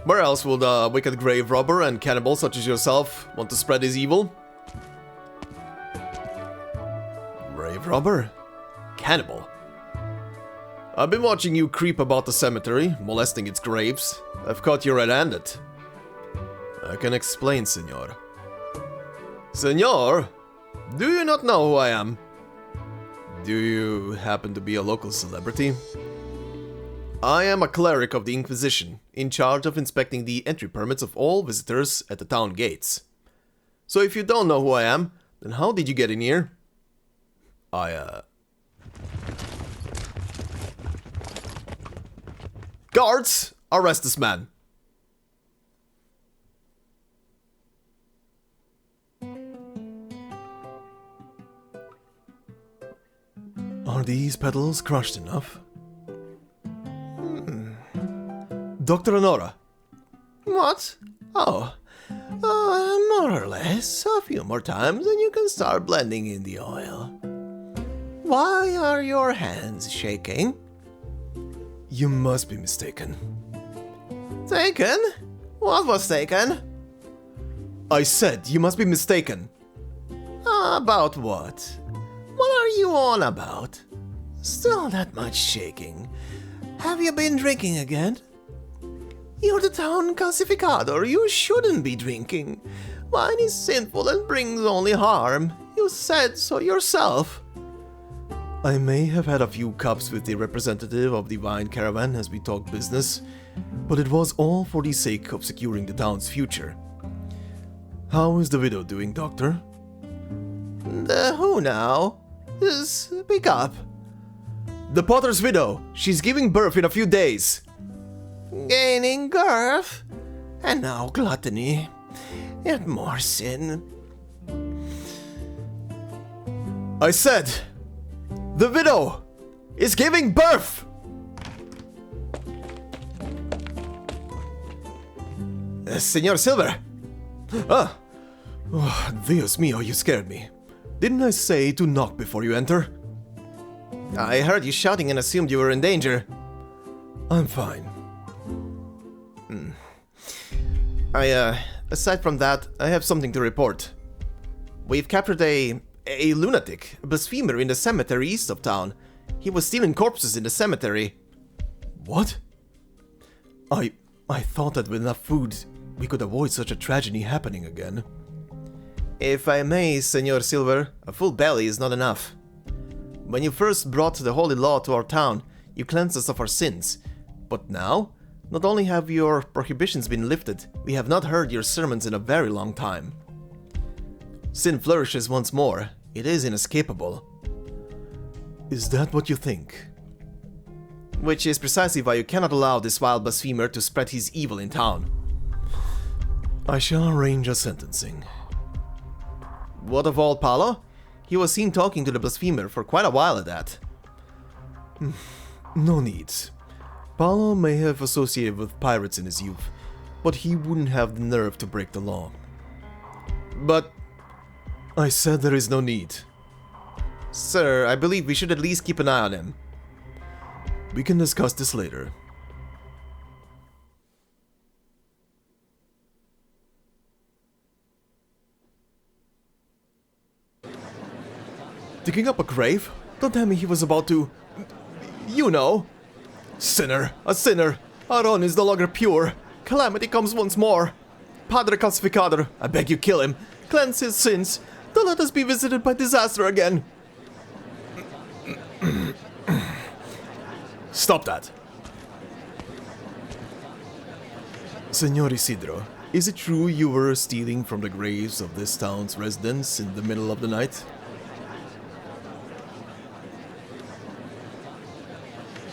Where else would a wicked grave robber and cannibal such as yourself want to spread his evil? Grave robber? Cannibal? I've been watching you creep about the cemetery, molesting its graves. I've caught you red-handed. I can explain, senor. Senor? Do you not know who I am? Do you happen to be a local celebrity? I am a cleric of the Inquisition, in charge of inspecting the entry permits of all visitors at the town gates. So if you don't know who I am, then how did you get in here? Guards! Arrest this man! Are these petals crushed enough? Dr. Honora. What? Oh. More or less. A few more times and you can start blending in the oil. Why are your hands shaking? You must be mistaken. Taken? What was taken? I said you must be mistaken. About what? What are you on about? Still that much shaking. Have you been drinking again? You're the town calcificador. You shouldn't be drinking. Wine is sinful and brings only harm. You said so yourself. I may have had a few cups with the representative of the wine caravan as we talked business, but it was all for the sake of securing the town's future. How is the widow doing, Doctor? The who now? Speak up. The potter's widow. She's giving birth in a few days. Gaining girth? And now gluttony. Yet more sin. I said, the widow is giving birth! Senor Silver! Ah! Oh, Dios mío, you scared me. Didn't I say to knock before you enter? I heard you shouting and assumed you were in danger. I'm fine. Aside from that, I have something to report. We've captured a lunatic, a blasphemer in the cemetery east of town. He was stealing corpses in the cemetery. What? I thought that with enough food, we could avoid such a tragedy happening again. If I may, Senor Silver, a full belly is not enough. When you first brought the holy law to our town, you cleansed us of our sins. But now, not only have your prohibitions been lifted, we have not heard your sermons in a very long time. Sin flourishes once more. It is inescapable. Is that what you think? Which is precisely why you cannot allow this vile blasphemer to spread his evil in town. I shall arrange a sentencing. What of old Paolo? He was seen talking to the blasphemer for quite a while at that. No need. Paolo may have associated with pirates in his youth, but he wouldn't have the nerve to break the law. But I said there is no need. Sir, I believe we should at least keep an eye on him. We can discuss this later. Digging up a grave? Don't tell me he was about to... You know. Sinner, a sinner. Aarón is no longer pure. Calamity comes once more. Padre Calcificador, I beg you kill him. Cleanse his sins. Don't let us be visited by disaster again. Stop that. Señor Isidro, is it true you were stealing from the graves of this town's residents in the middle of the night?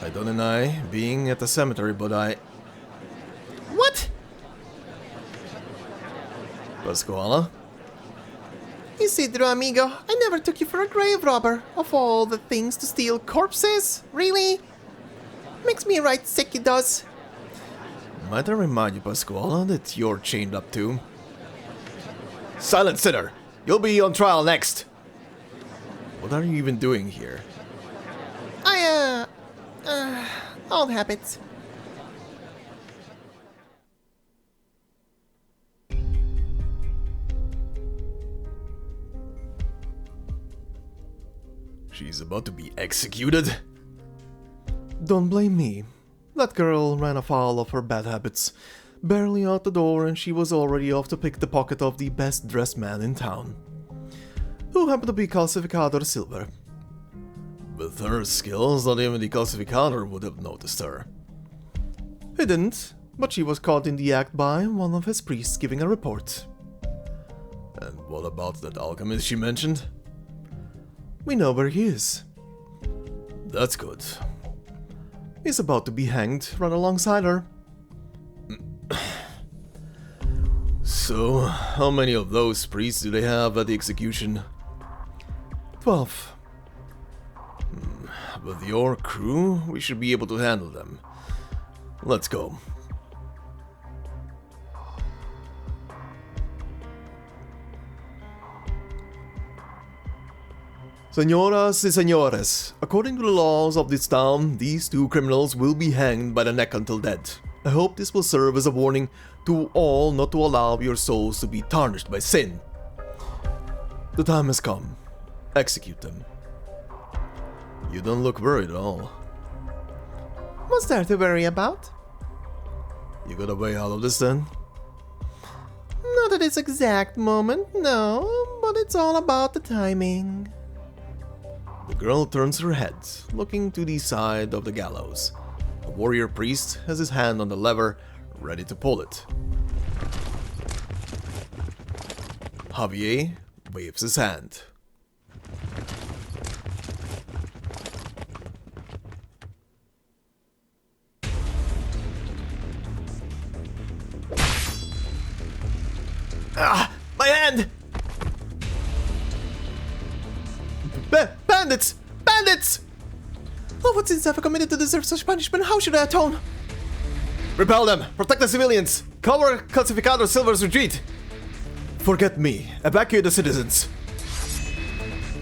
I don't deny being at the cemetery, but I... What? Pascuala? Isidro, amigo, I never took you for a grave robber. Of all the things to steal, corpses? Really? Makes me right sick, it does. Might I remind you, Pascuala, that you're chained up too? Silent sinner! You'll be on trial next! What are you even doing here? Old habits. She's about to be executed? Don't blame me. That girl ran afoul of her bad habits. Barely out the door and she was already off to pick the pocket of the best dressed man in town, who happened to be Calcificador Silver. With her skills, not even the Calcificador would have noticed her. He didn't, but she was caught in the act by one of his priests giving a report. And what about that alchemist she mentioned? We know where he is. That's good. He's about to be hanged right alongside her. So, how many of those priests do they have at the execution? 12. With your crew, we should be able to handle them. Let's go. Señoras y señores, according to the laws of this town, these two criminals will be hanged by the neck until dead. I hope this will serve as a warning to all not to allow your souls to be tarnished by sin. The time has come. Execute them. You don't look worried at all. What's there to worry about? You got a way out of this then? Not at this exact moment, no, but it's all about the timing. The girl turns her head, looking to the side of the gallows. A warrior priest has his hand on the lever, ready to pull it. Javier waves his hand. Ah! My hand! Bandits! Bandits! Oh, what sins have I committed to deserve such punishment? How should I atone? Repel them! Protect the civilians! Cover Calcificador Silver's retreat! Forget me. Evacuate the citizens.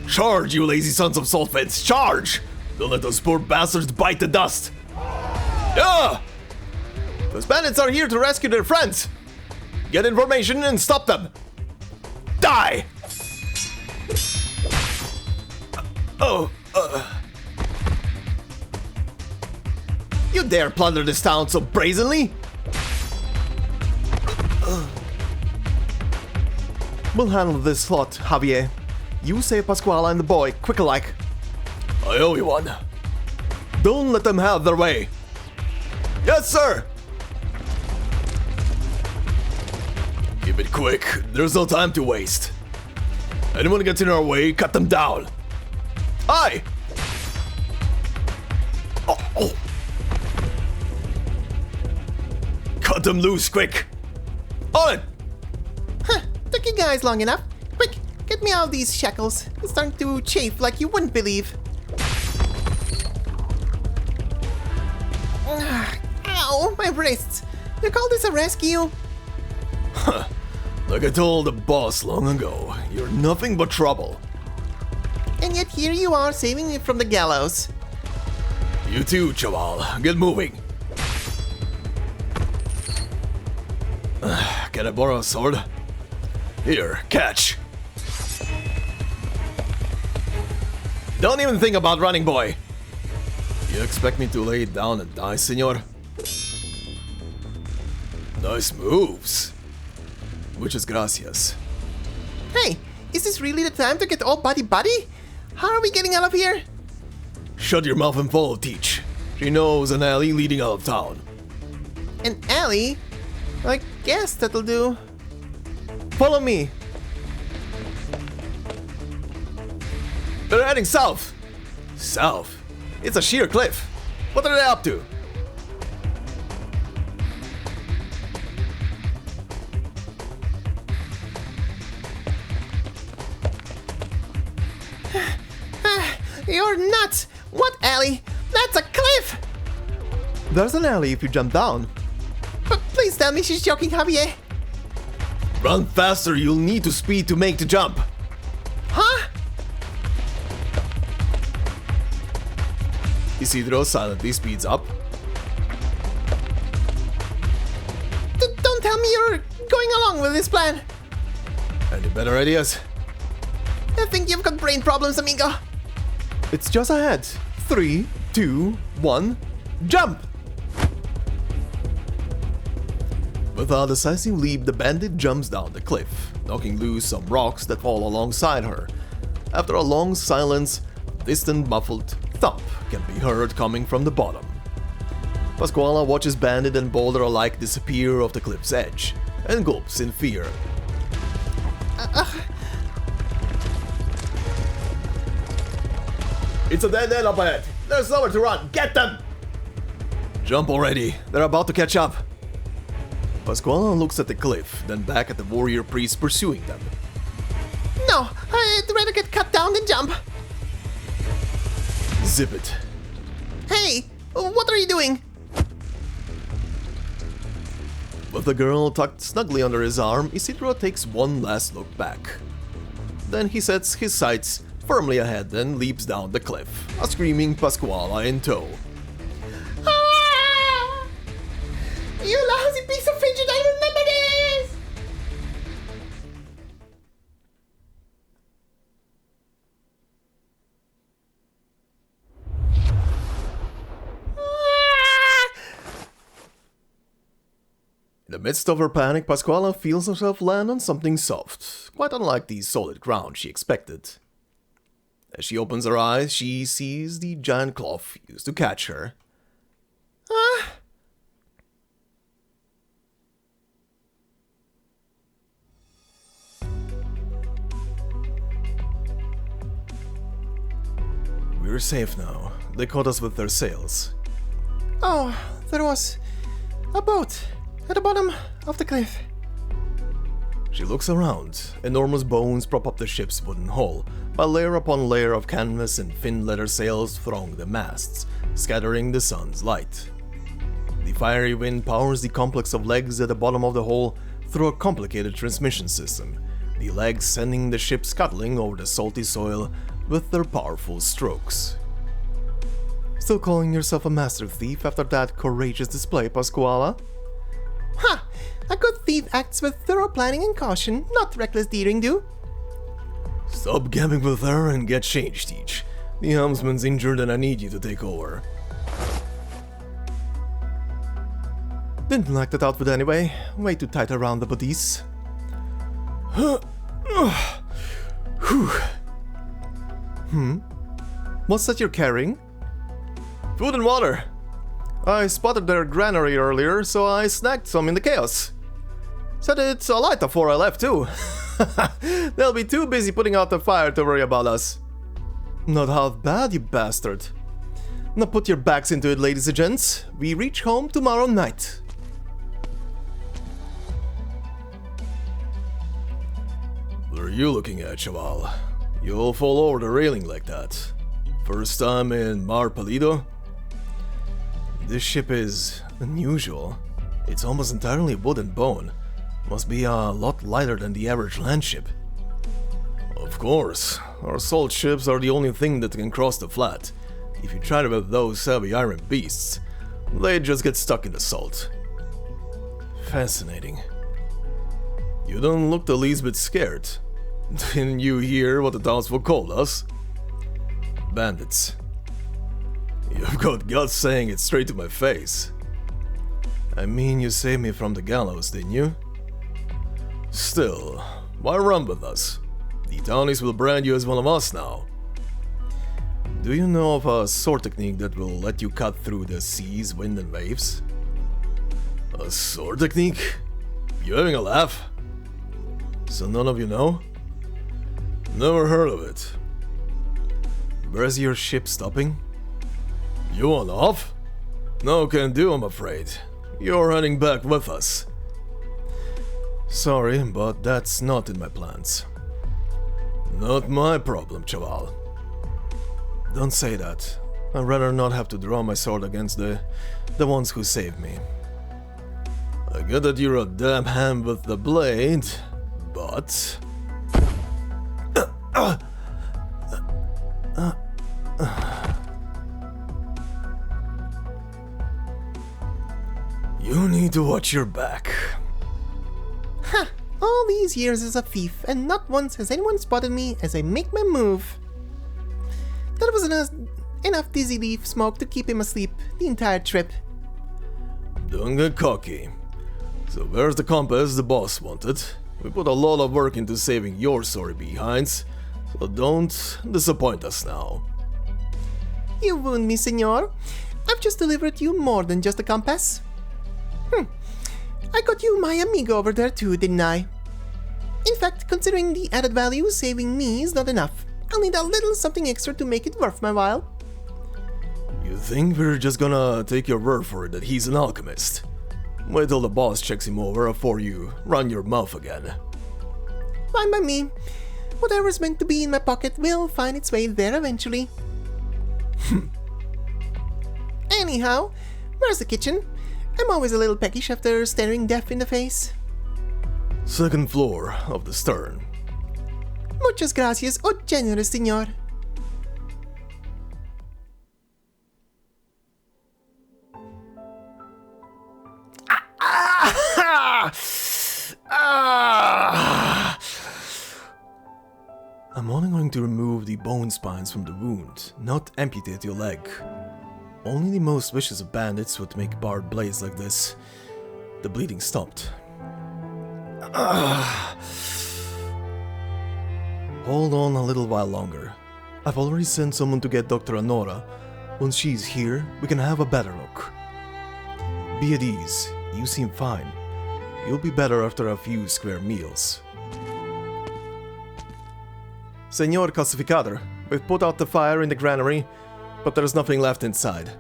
Charge, you lazy sons of Saltfence! Charge! Don't let those poor bastards bite the dust! Yeah! Those bandits are here to rescue their friends! Get information and stop them! Die! You dare plunder this town so brazenly? We'll handle this lot, Javier. You save Pascuala and the boy, quick-alike. I owe you one. Don't let them have their way. Yes, sir! Keep it quick, there's no time to waste. Anyone gets in our way, cut them down. Aye! Oh. Cut them loose, quick! On it! Huh, took you guys long enough. Quick, get me out of these shackles. It's starting to chafe like you wouldn't believe. Ow, my wrists. You call this a rescue? Huh. Like I told the boss long ago, you're nothing but trouble. And yet here you are saving me from the gallows. You too, chaval. Get moving. Can I borrow a sword? Here, catch. Don't even think about running, boy. You expect me to lay it down and die, senor? Nice moves. Muchas gracias. Hey, is this really the time to get all buddy-buddy? How are we getting out of here? Shut your mouth and follow Teach. She knows an alley leading out of town. An alley? I guess that'll do. Follow me. They're heading south. South? It's a sheer cliff. What are they up to? You're nuts! What alley? That's a cliff! There's an alley if you jump down. But please tell me she's joking, Javier. Run faster, you'll need to speed to make the jump. Huh? Isidro silently speeds up. Don't tell me you're going along with this plan. Any better ideas? I think you've got brain problems, amigo. It's just ahead. 3, 2, 1, jump! With a decisive leap, the bandit jumps down the cliff, knocking loose some rocks that fall alongside her. After a long silence, a distant muffled thump can be heard coming from the bottom. Pasquala watches Bandit and Boulder alike disappear off the cliff's edge, and gulps in fear. It's a dead end up ahead. There's nowhere to run. Get them! Jump already. They're about to catch up. Pasquala looks at the cliff, then back at the warrior priest pursuing them. No, I'd rather get cut down than jump. Zip it. Hey, what are you doing? With the girl tucked snugly under his arm, Isidro takes one last look back. Then he sets his sights firmly ahead and leaps down the cliff, a screaming Pasquala in tow. Ah! You lousy piece of fidget, I remember this! In the midst of her panic, Pasquala feels herself land on something soft, quite unlike the solid ground she expected. As she opens her eyes, she sees the giant cloth used to catch her. Ah! We're safe now. They caught us with their sails. Oh, there was a boat at the bottom of the cliff. She looks around. Enormous bones prop up the ship's wooden hull, while layer upon layer of canvas and thin leather sails throng the masts, scattering the sun's light. The fiery wind powers the complex of legs at the bottom of the hull through a complicated transmission system, the legs sending the ship scuttling over the salty soil with their powerful strokes. Still calling yourself a master thief after that courageous display, Pasquala? Ha! A good thief acts with thorough planning and caution, not reckless daring do. Stop gabbing with her and get changed, Teach. The helmsman's injured and I need you to take over. Didn't like that outfit anyway. Way too tight around the bodies. What's that you're carrying? Food and water. I spotted their granary earlier, so I snagged some in the chaos. Said it's a light before I left too. They'll be too busy putting out the fire to worry about us. Not half bad, you bastard. Now put your backs into it, ladies and gents. We reach home tomorrow night. What are you looking at, Chaval? You'll fall over the railing like that. First time in Mar Pálido? This ship is unusual. It's almost entirely wood and bone. Must be a lot lighter than the average land ship. Of course. our salt ships are the only thing that can cross the flat. If you try to with those heavy iron beasts, they just get stuck in the salt. Fascinating. You don't look the least bit scared. Didn't you hear what the townsfolk called us? Bandits. You've got guts saying it straight to my face. I mean, you saved me from the gallows, didn't you? Still, why run with us? The townies will brand you as one of us now. Do you know of a sword technique that will let you cut through the seas, wind and waves? A sword technique? You having a laugh? So none of you know? Never heard of it. Where's your ship stopping? You want off? No can do, I'm afraid. You're heading back with us. Sorry, but that's not in my plans. Not my problem, chaval. Don't say that. I'd rather not have to draw my sword against the ones who saved me. I get that you're a damn hand with the blade, but... You need to watch your back. Ha! All these years as a thief, and not once has anyone spotted me as I make my move. That was enough dizzy leaf smoke to keep him asleep the entire trip. Don't get cocky. So where's the compass the boss wanted? We put a lot of work into saving your sorry behinds, so don't disappoint us now. You wound me, senor. I've just delivered you more than just a compass. I got you my amigo over there too, didn't I? In fact, considering the added value, saving me is not enough. I'll need a little something extra to make it worth my while. You think we're just gonna take your word for it that he's an alchemist? Wait till the boss checks him over before you run your mouth again. Fine by me. Whatever's meant to be in my pocket will find its way there eventually. Anyhow, where's the kitchen? I'm always a little peckish after staring death in the face. Second floor of the stern. Muchas gracias, oh generous señor. I'm only going to remove the bone spines from the wound, not amputate your leg. Only the most vicious of bandits would make barbed blades like this. The bleeding stopped. Hold on a little while longer. I've already sent someone to get Dr. Honora. Once she's here, we can have a better look. Be at ease. You seem fine. You'll be better after a few square meals. Senor Calcificador, we've put out the fire in the granary, but there's nothing left inside.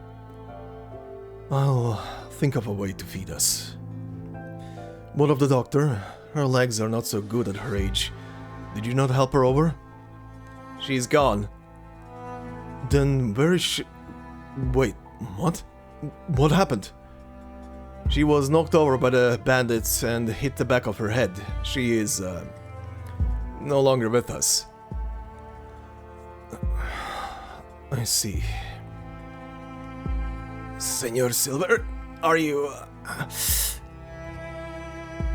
I'll think of a way to feed us. What of the doctor? Her legs are not so good at her age. Did you not help her over? She's gone. Then where is she? Wait, what? What happened? She was knocked over by the bandits and hit the back of her head. She is, no longer with us. I see. Senor Silver, are you...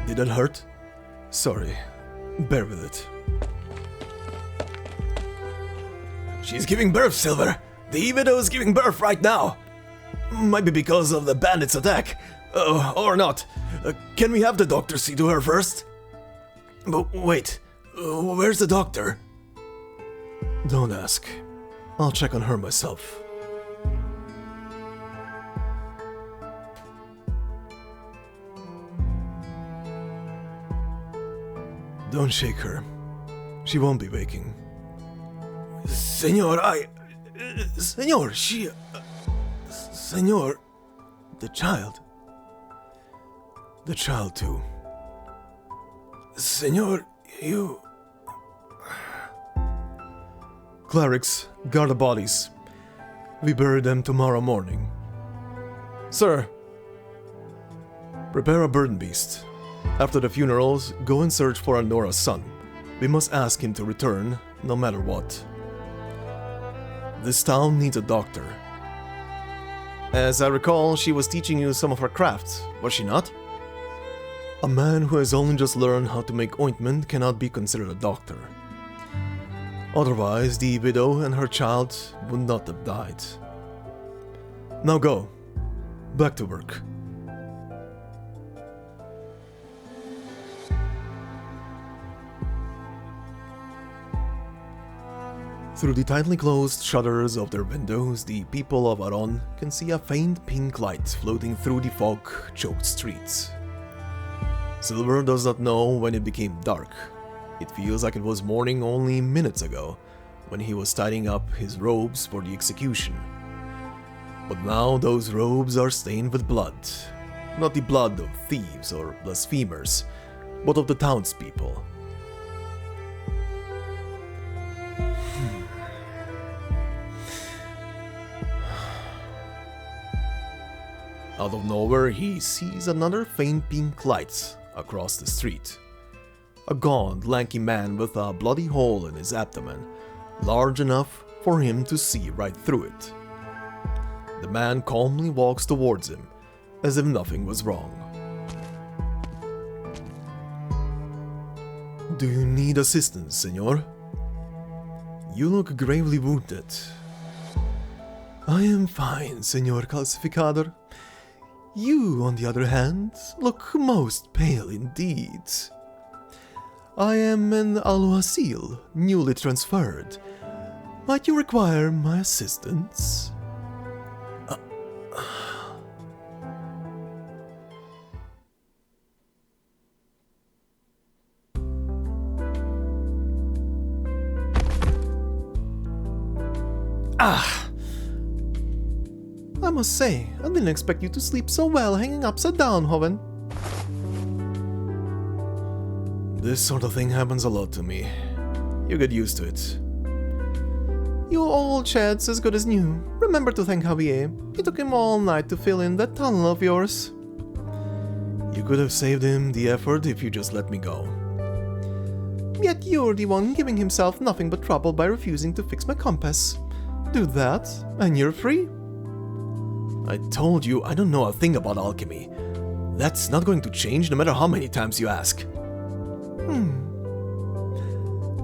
Did that hurt? Sorry. Bear with it. She's giving birth, Silver. The widow is giving birth right now. Might be because of the bandits' attack. Or not. Can we have the doctor see to her first? But wait, where's the doctor? Don't ask. I'll check on her myself. Don't shake her. She won't be waking. Senor, Senor, she... Senor... The child. The child too. Senor, you... Clerics, guard the bodies. We bury them tomorrow morning. Sir. Prepare a burden beast. After the funerals, go and search for Anora's son. We must ask him to return, no matter what. This town needs a doctor. As I recall, she was teaching you some of her crafts, was she not? A man who has only just learned how to make ointment cannot be considered a doctor. Otherwise, the widow and her child would not have died. Now go. Back to work. Through the tightly closed shutters of their windows, the people of Aarón can see a faint pink light floating through the fog-choked streets. Silver does not know when it became dark. It feels like it was morning only minutes ago, when he was tidying up his robes for the execution. But now those robes are stained with blood. Not the blood of thieves or blasphemers, but of the townspeople. Out of nowhere, he sees another faint pink light across the street. A gaunt, lanky man with a bloody hole in his abdomen, large enough for him to see right through it. The man calmly walks towards him, as if nothing was wrong. Do you need assistance, senor? You look gravely wounded. I am fine, senor Calcificador. You, on the other hand, look most pale indeed. I am an alguacil, newly transferred. Might you require my assistance? I must say, I didn't expect you to sleep so well hanging upside down, Hoven. This sort of thing happens a lot to me. You get used to it. Your old shed's as good as new. Remember to thank Javier. It took him all night to fill in that tunnel of yours. You could have saved him the effort if you just let me go. Yet you're the one giving himself nothing but trouble by refusing to fix my compass. Do that, and you're free. I told you I don't know a thing about alchemy. That's not going to change no matter how many times you ask.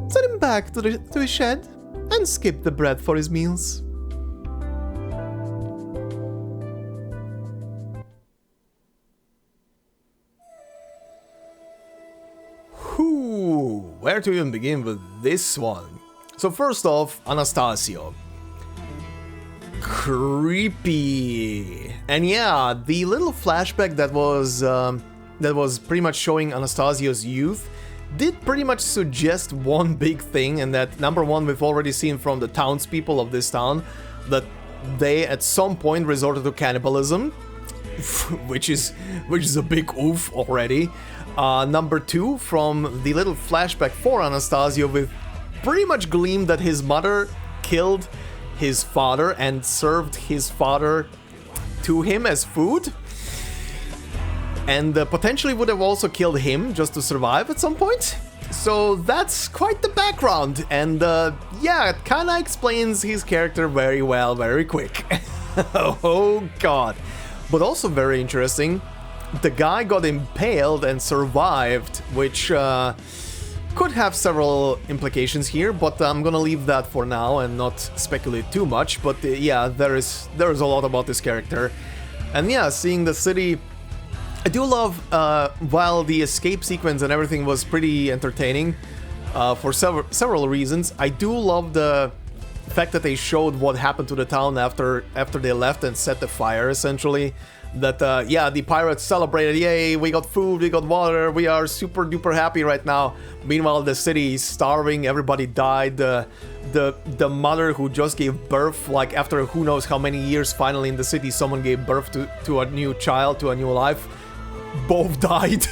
Send him back to his shed and skip the bread for his meals. Where to even begin with this one? So first off, Anastasio. Creepy. And yeah, the little flashback that was pretty much showing Anastasio's youth did pretty much suggest one big thing, and that number one, we've already seen from the townspeople of this town that they at some point resorted to cannibalism, which is a big oof already. Number two, from the little flashback for Anastasio, with pretty much gleamed that his mother killed his father and served his father to him as food, and potentially would have also killed him just to survive at some point. So that's quite the background, and yeah, it kinda explains his character very well, very quick. Oh god. But also very interesting, the guy got impaled and survived, which could have several implications here, but I'm gonna leave that for now and not speculate too much. But yeah, there is a lot about this character. And yeah, seeing the city, I do love, while the escape sequence and everything was pretty entertaining for several reasons, I do love the fact that they showed what happened to the town after they left and set the fire, essentially. That, yeah, the pirates celebrated, yay, we got food, we got water, we are super duper happy right now. Meanwhile, the city is starving, everybody died, the mother who just gave birth, like after who knows how many years, finally in the city someone gave birth to a new child, to a new life. Both died.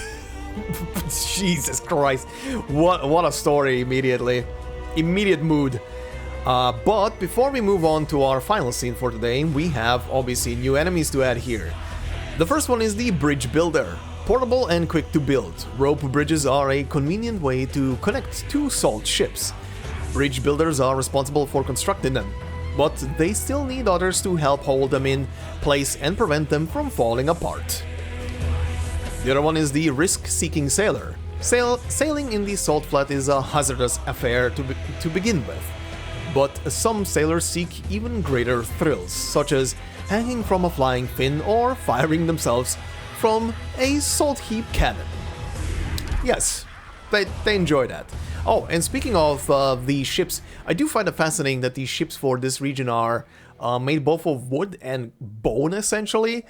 Jesus Christ. What a story immediately. Immediate mood. But before we move on to our final scene for today, we have obviously new enemies to add here. The first one is the bridge builder, Portable and quick to build, rope bridges are a convenient way to connect two salt ships. Bridge builders are responsible for constructing them, but they still need others to help hold them in place and prevent them from falling apart. The other one is the risk-seeking sailor. Sailing in the salt flat is a hazardous affair to begin with, but some sailors seek even greater thrills, such as hanging from a flying fin or firing themselves from a salt heap cannon. Yes, they enjoy that. Oh, and speaking of the ships, I do find it fascinating that these ships for this region are made both of wood and bone, essentially,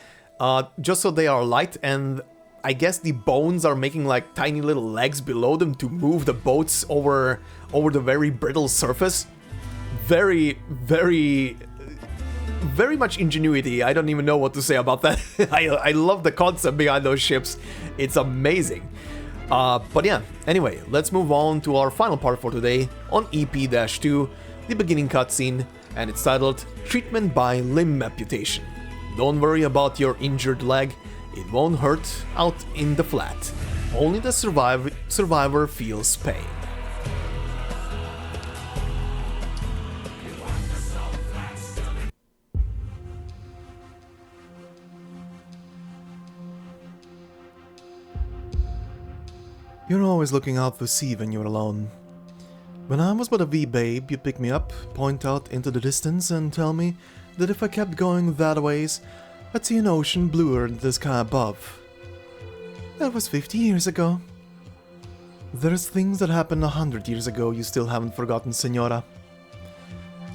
just so they are light, and I guess the bones are making like tiny little legs below them to move the boats over the very brittle surface. Very much ingenuity. I don't even know what to say about that. I love the concept behind those ships. It's amazing. But yeah, anyway, let's move on to our final part for today on EP-2, the beginning cutscene, and it's titled Treatment by Limb Amputation. Don't worry about your injured leg. It won't hurt out in the flat. Only the survivor feels pain. You're always looking out to sea when you're alone. When I was but a wee babe, you'd pick me up, point out into the distance, and tell me that if I kept going that ways, I'd see an ocean bluer than the sky above. That was 50 years ago. There's things that happened 100 years ago you still haven't forgotten, Senora.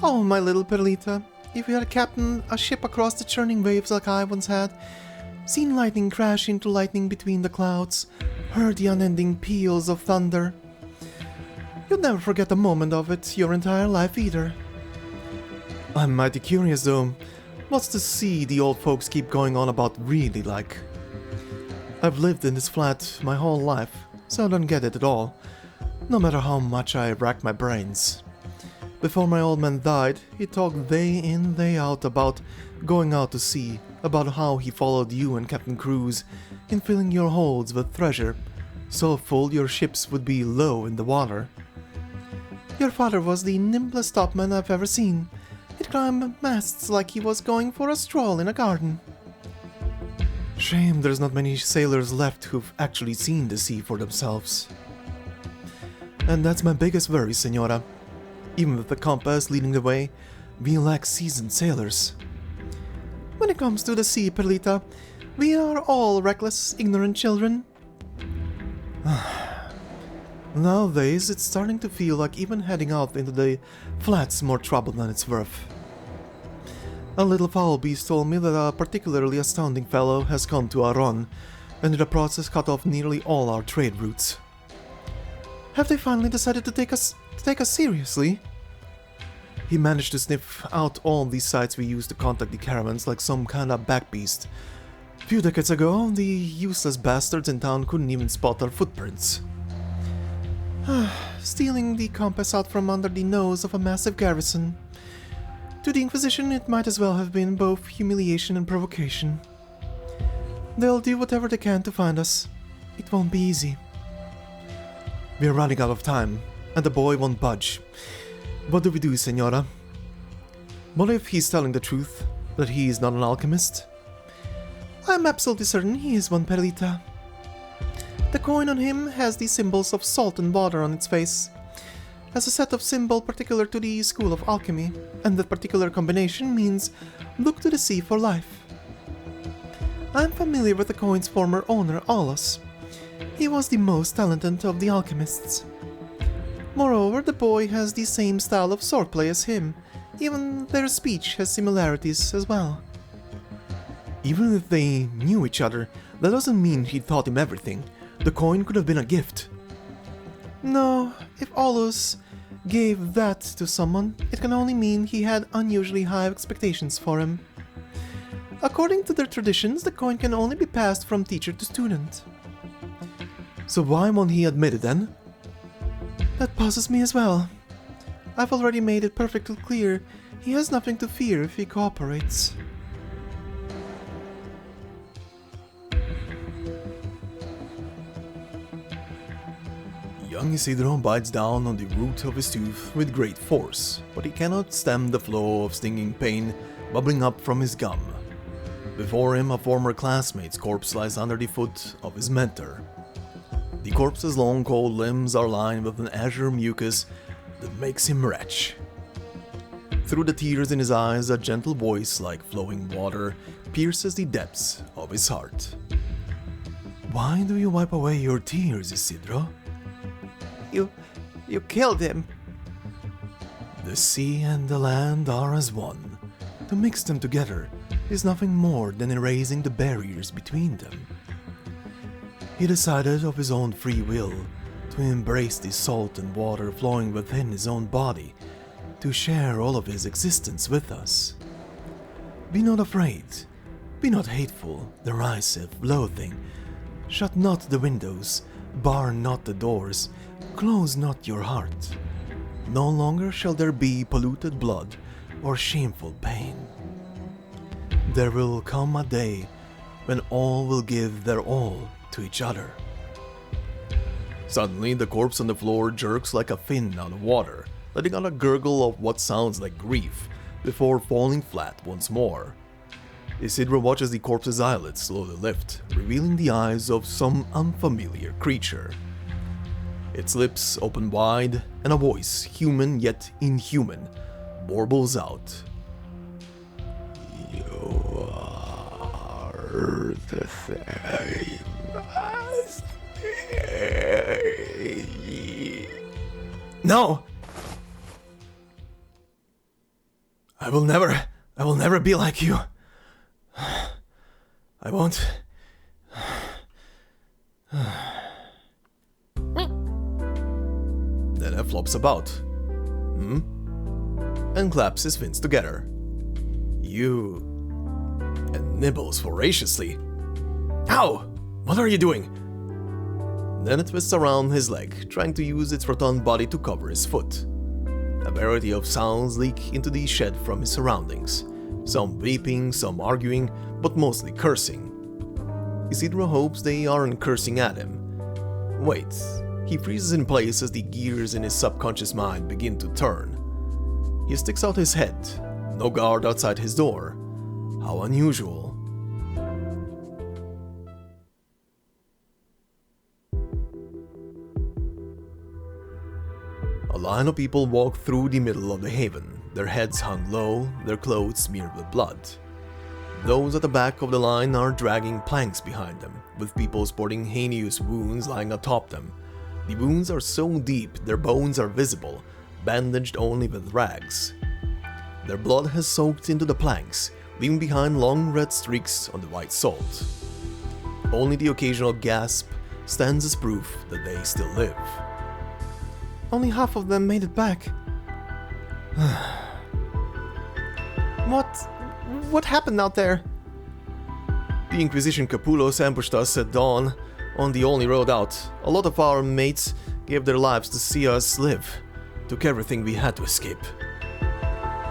Oh, my little Perlita, if you had captained a ship across the churning waves like I once had, seen lightning crash into lightning between the clouds, heard the unending peals of thunder, you'd never forget a moment of it your entire life either. I'm mighty curious though. What's the sea the old folks keep going on about really like? I've lived in this flat my whole life, so I don't get it at all, no matter how much I rack my brains. Before my old man died, he talked day in, day out about going out to sea, about how he followed you and Captain Cruz in filling your holds with treasure, so full your ships would be low in the water. Your father was the nimblest topman I've ever seen. He'd climb masts like he was going for a stroll in a garden. Shame there's not many sailors left who've actually seen the sea for themselves. And that's my biggest worry, Senora. Even with the compass leading the way, we lack seasoned sailors. When it comes to the sea, Perlita, we are all reckless, ignorant children. Nowadays, it's starting to feel like even heading out into the flat's more trouble than it's worth. A little foul beast told me that a particularly astounding fellow has come to Aarón, and in the process cut off nearly all our trade routes. Have they finally decided to take us seriously? He managed to sniff out all these sites we used to contact the caravans like some kind of backbeast. A few decades ago, the useless bastards in town couldn't even spot our footprints. Stealing the compass out from under the nose of a massive garrison. To the Inquisition, it might as well have been both humiliation and provocation. They'll do whatever they can to find us. It won't be easy. We're running out of time, and the boy won't budge. What do we do, Senora? What if he's telling the truth, that he is not an alchemist? I'm absolutely certain he is one, Perlita. The coin on him has the symbols of salt and water on its face, as a set of symbol particular to the school of alchemy, and that particular combination means look to the sea for life. I'm familiar with the coin's former owner, Aulus. He was the most talented of the alchemists. Moreover, the boy has the same style of swordplay as him, even their speech has similarities as well. Even if they knew each other, that doesn't mean he taught him everything. The coin could have been a gift. No, if Aulus gave that to someone, it can only mean he had unusually high expectations for him. According to their traditions, the coin can only be passed from teacher to student. So why won't he admit it then? That puzzles me as well. I've already made it perfectly clear he has nothing to fear if he cooperates. Young Isidro bites down on the root of his tooth with great force, but he cannot stem the flow of stinging pain bubbling up from his gum. Before him, a former classmate's corpse lies under the foot of his mentor. The corpse's long cold limbs are lined with an azure mucus that makes him retch. Through the tears in his eyes, a gentle voice like flowing water pierces the depths of his heart. Why do you wipe away your tears, Isidro? You killed him. The sea and the land are as one. To mix them together is nothing more than erasing the barriers between them. He decided of his own free will to embrace the salt and water flowing within his own body, to share all of his existence with us. Be not afraid, be not hateful, derisive, loathing. Shut not the windows, bar not the doors, close not your heart. No longer shall there be polluted blood or shameful pain. There will come a day when all will give their all to each other. Suddenly, the corpse on the floor jerks like a fin out of water, letting out a gurgle of what sounds like grief, before falling flat once more. Isidro watches the corpse's eyelids slowly lift, revealing the eyes of some unfamiliar creature. Its lips open wide, and a voice, human yet inhuman, warbles out. You are the same as me. No! I will never be like you. I won't. Then it flops about. And claps his fins together. And nibbles voraciously. Ow! What are you doing? Then it twists around his leg, trying to use its rotund body to cover his foot. A variety of sounds leak into the shed from his surroundings. Some weeping, some arguing, but mostly cursing. Isidro hopes they aren't cursing at him. Wait, he freezes in place as the gears in his subconscious mind begin to turn. He sticks out his head, no guard outside his door. How unusual. A line of people walk through the middle of the haven, their heads hung low, their clothes smeared with blood. Those at the back of the line are dragging planks behind them, with people sporting heinous wounds lying atop them. The wounds are so deep their bones are visible, bandaged only with rags. Their blood has soaked into the planks, leaving behind long red streaks on the white salt. Only the occasional gasp stands as proof that they still live. Only half of them made it back. What happened out there? The Inquisition Capulos ambushed us at dawn on the only road out. A lot of our mates gave their lives to see us live. Took everything we had to escape.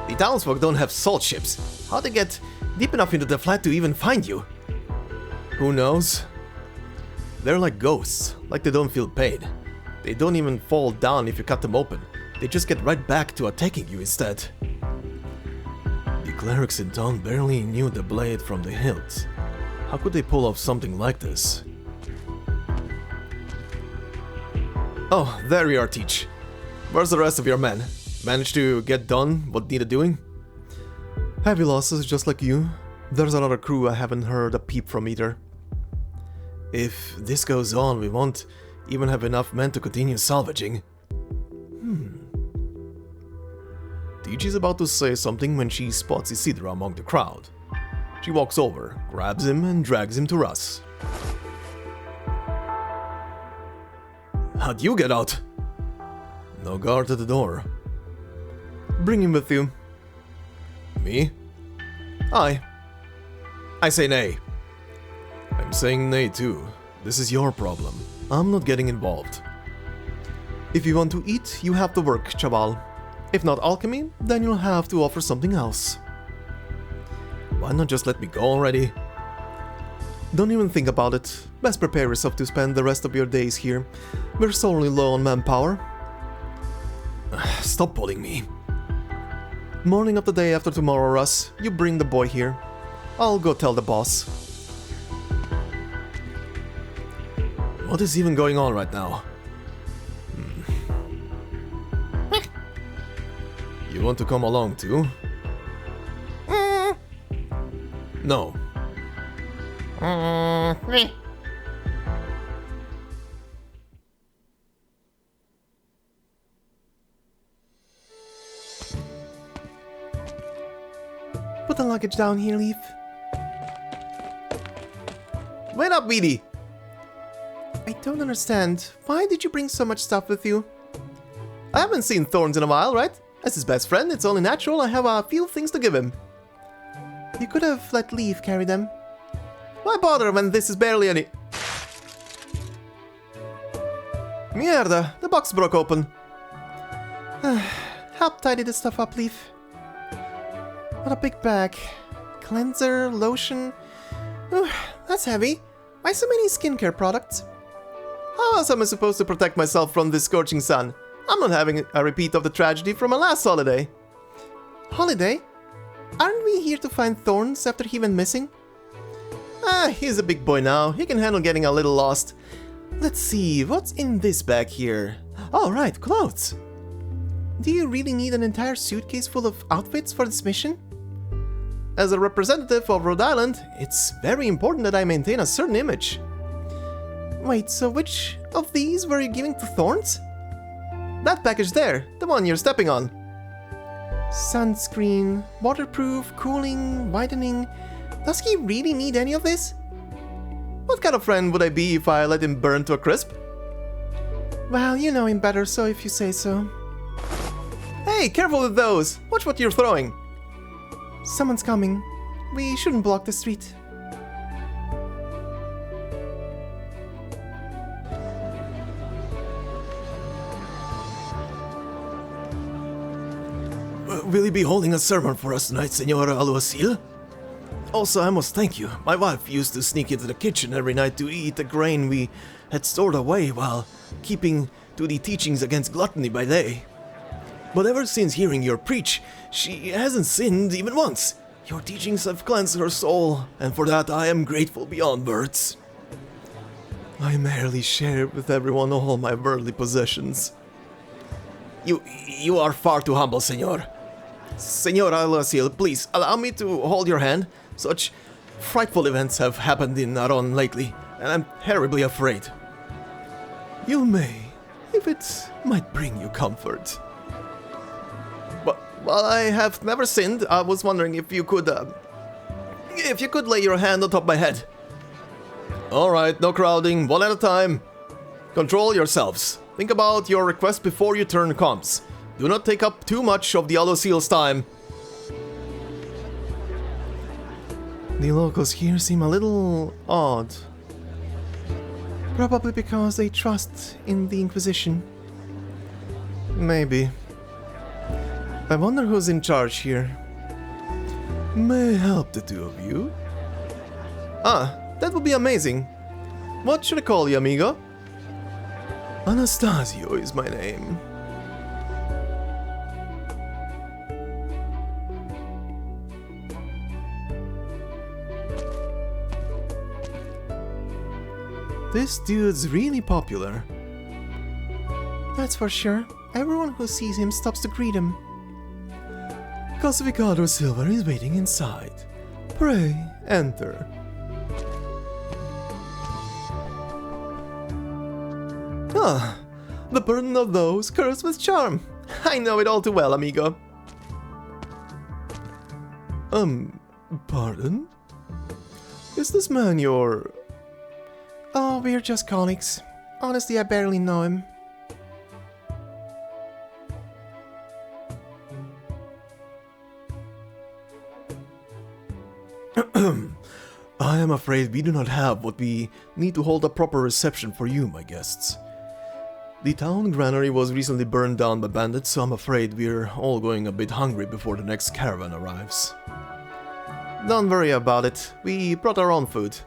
The townsfolk don't have salt ships. How'd they get deep enough into the flat to even find you? Who knows? They're like ghosts, like they don't feel pain. They don't even fall down if you cut them open. They just get right back to attacking you instead. The clerics in town barely knew the blade from the hilt. How could they pull off something like this? Oh, there you are, Teach. Where's the rest of your men? Managed to get done what needed doing? Heavy losses, just like you. There's another crew I haven't heard a peep from either. If this goes on, we won't even have enough men to continue salvaging. Teach is about to say something when she spots Isidro among the crowd. She walks over, grabs him, and drags him to Russ. How'd you get out? No guard at the door. Bring him with you. Me? Aye. I say nay. I'm saying nay too. This is your problem. I'm not getting involved. If you want to eat, you have to work, chaval. If not alchemy, then you'll have to offer something else. Why not just let me go already? Don't even think about it. Best prepare yourself to spend the rest of your days here. We're sorely low on manpower. Stop pulling me. Morning of the day after tomorrow, Russ. You bring the boy here. I'll go tell the boss. What is even going on right now? You want to come along too? No. Put the luggage down here, Leaf. Wait up, Weedy! I don't understand. Why did you bring so much stuff with you? I haven't seen Thorns in a while, right? As his best friend, it's only natural I have a few things to give him. You could have let Leaf carry them. Why bother when this is barely any... Mierda, the box broke open. Help tidy this stuff up, Leaf. What a big bag. Cleanser, lotion... that's heavy. Why so many skincare products? How else am I supposed to protect myself from this scorching sun? I'm not having a repeat of the tragedy from my last holiday. Holiday? Aren't we here to find Thorns after he went missing? He's a big boy now. He can handle getting a little lost. Let's see, what's in this bag here? Oh, right, clothes. Do you really need an entire suitcase full of outfits for this mission? As a representative of Rhode Island, it's very important that I maintain a certain image. Wait, so which of these were you giving to Thorns? That package there, the one you're stepping on. Sunscreen, waterproof, cooling, whitening. Does he really need any of this? What kind of friend would I be if I let him burn to a crisp? Well, you know him better, so if you say so. Hey, careful with those! Watch what you're throwing! Someone's coming. We shouldn't block the street. Will you be holding a sermon for us tonight, Senora Alguacil? Also, I must thank you. My wife used to sneak into the kitchen every night to eat the grain we had stored away while keeping to the teachings against gluttony by day. But ever since hearing your preach, she hasn't sinned even once. Your teachings have cleansed her soul, and for that I am grateful beyond words. I merely share with everyone all my worldly possessions. You are far too humble, senor. Senora Alguacil, please allow me to hold your hand. Such frightful events have happened in Aarón lately, and I'm terribly afraid. You may, if it might bring you comfort. Well, I have never sinned. I was wondering if you could lay your hand on top of my head. Alright, no crowding, one at a time. Control yourselves. Think about your request before your turn comes. Do not take up too much of the Alguacil's time. The locals here seem a little odd. Probably because they trust in the Inquisition. Maybe. I wonder who's in charge here. May I help the two of you? That would be amazing. What should I call you, amigo? Anastasio is my name. This dude's really popular. That's for sure. Everyone who sees him stops to greet him. Classificado Silver is waiting inside. Pray, enter. The burden of those cursed with charm. I know it all too well, amigo. Pardon? Is this man your... Oh, we're just colleagues. Honestly, I barely know him. I am afraid we do not have what we need to hold a proper reception for you, my guests. The town granary was recently burned down by bandits, so I'm afraid we're all going a bit hungry before the next caravan arrives. Don't worry about it. We brought our own food.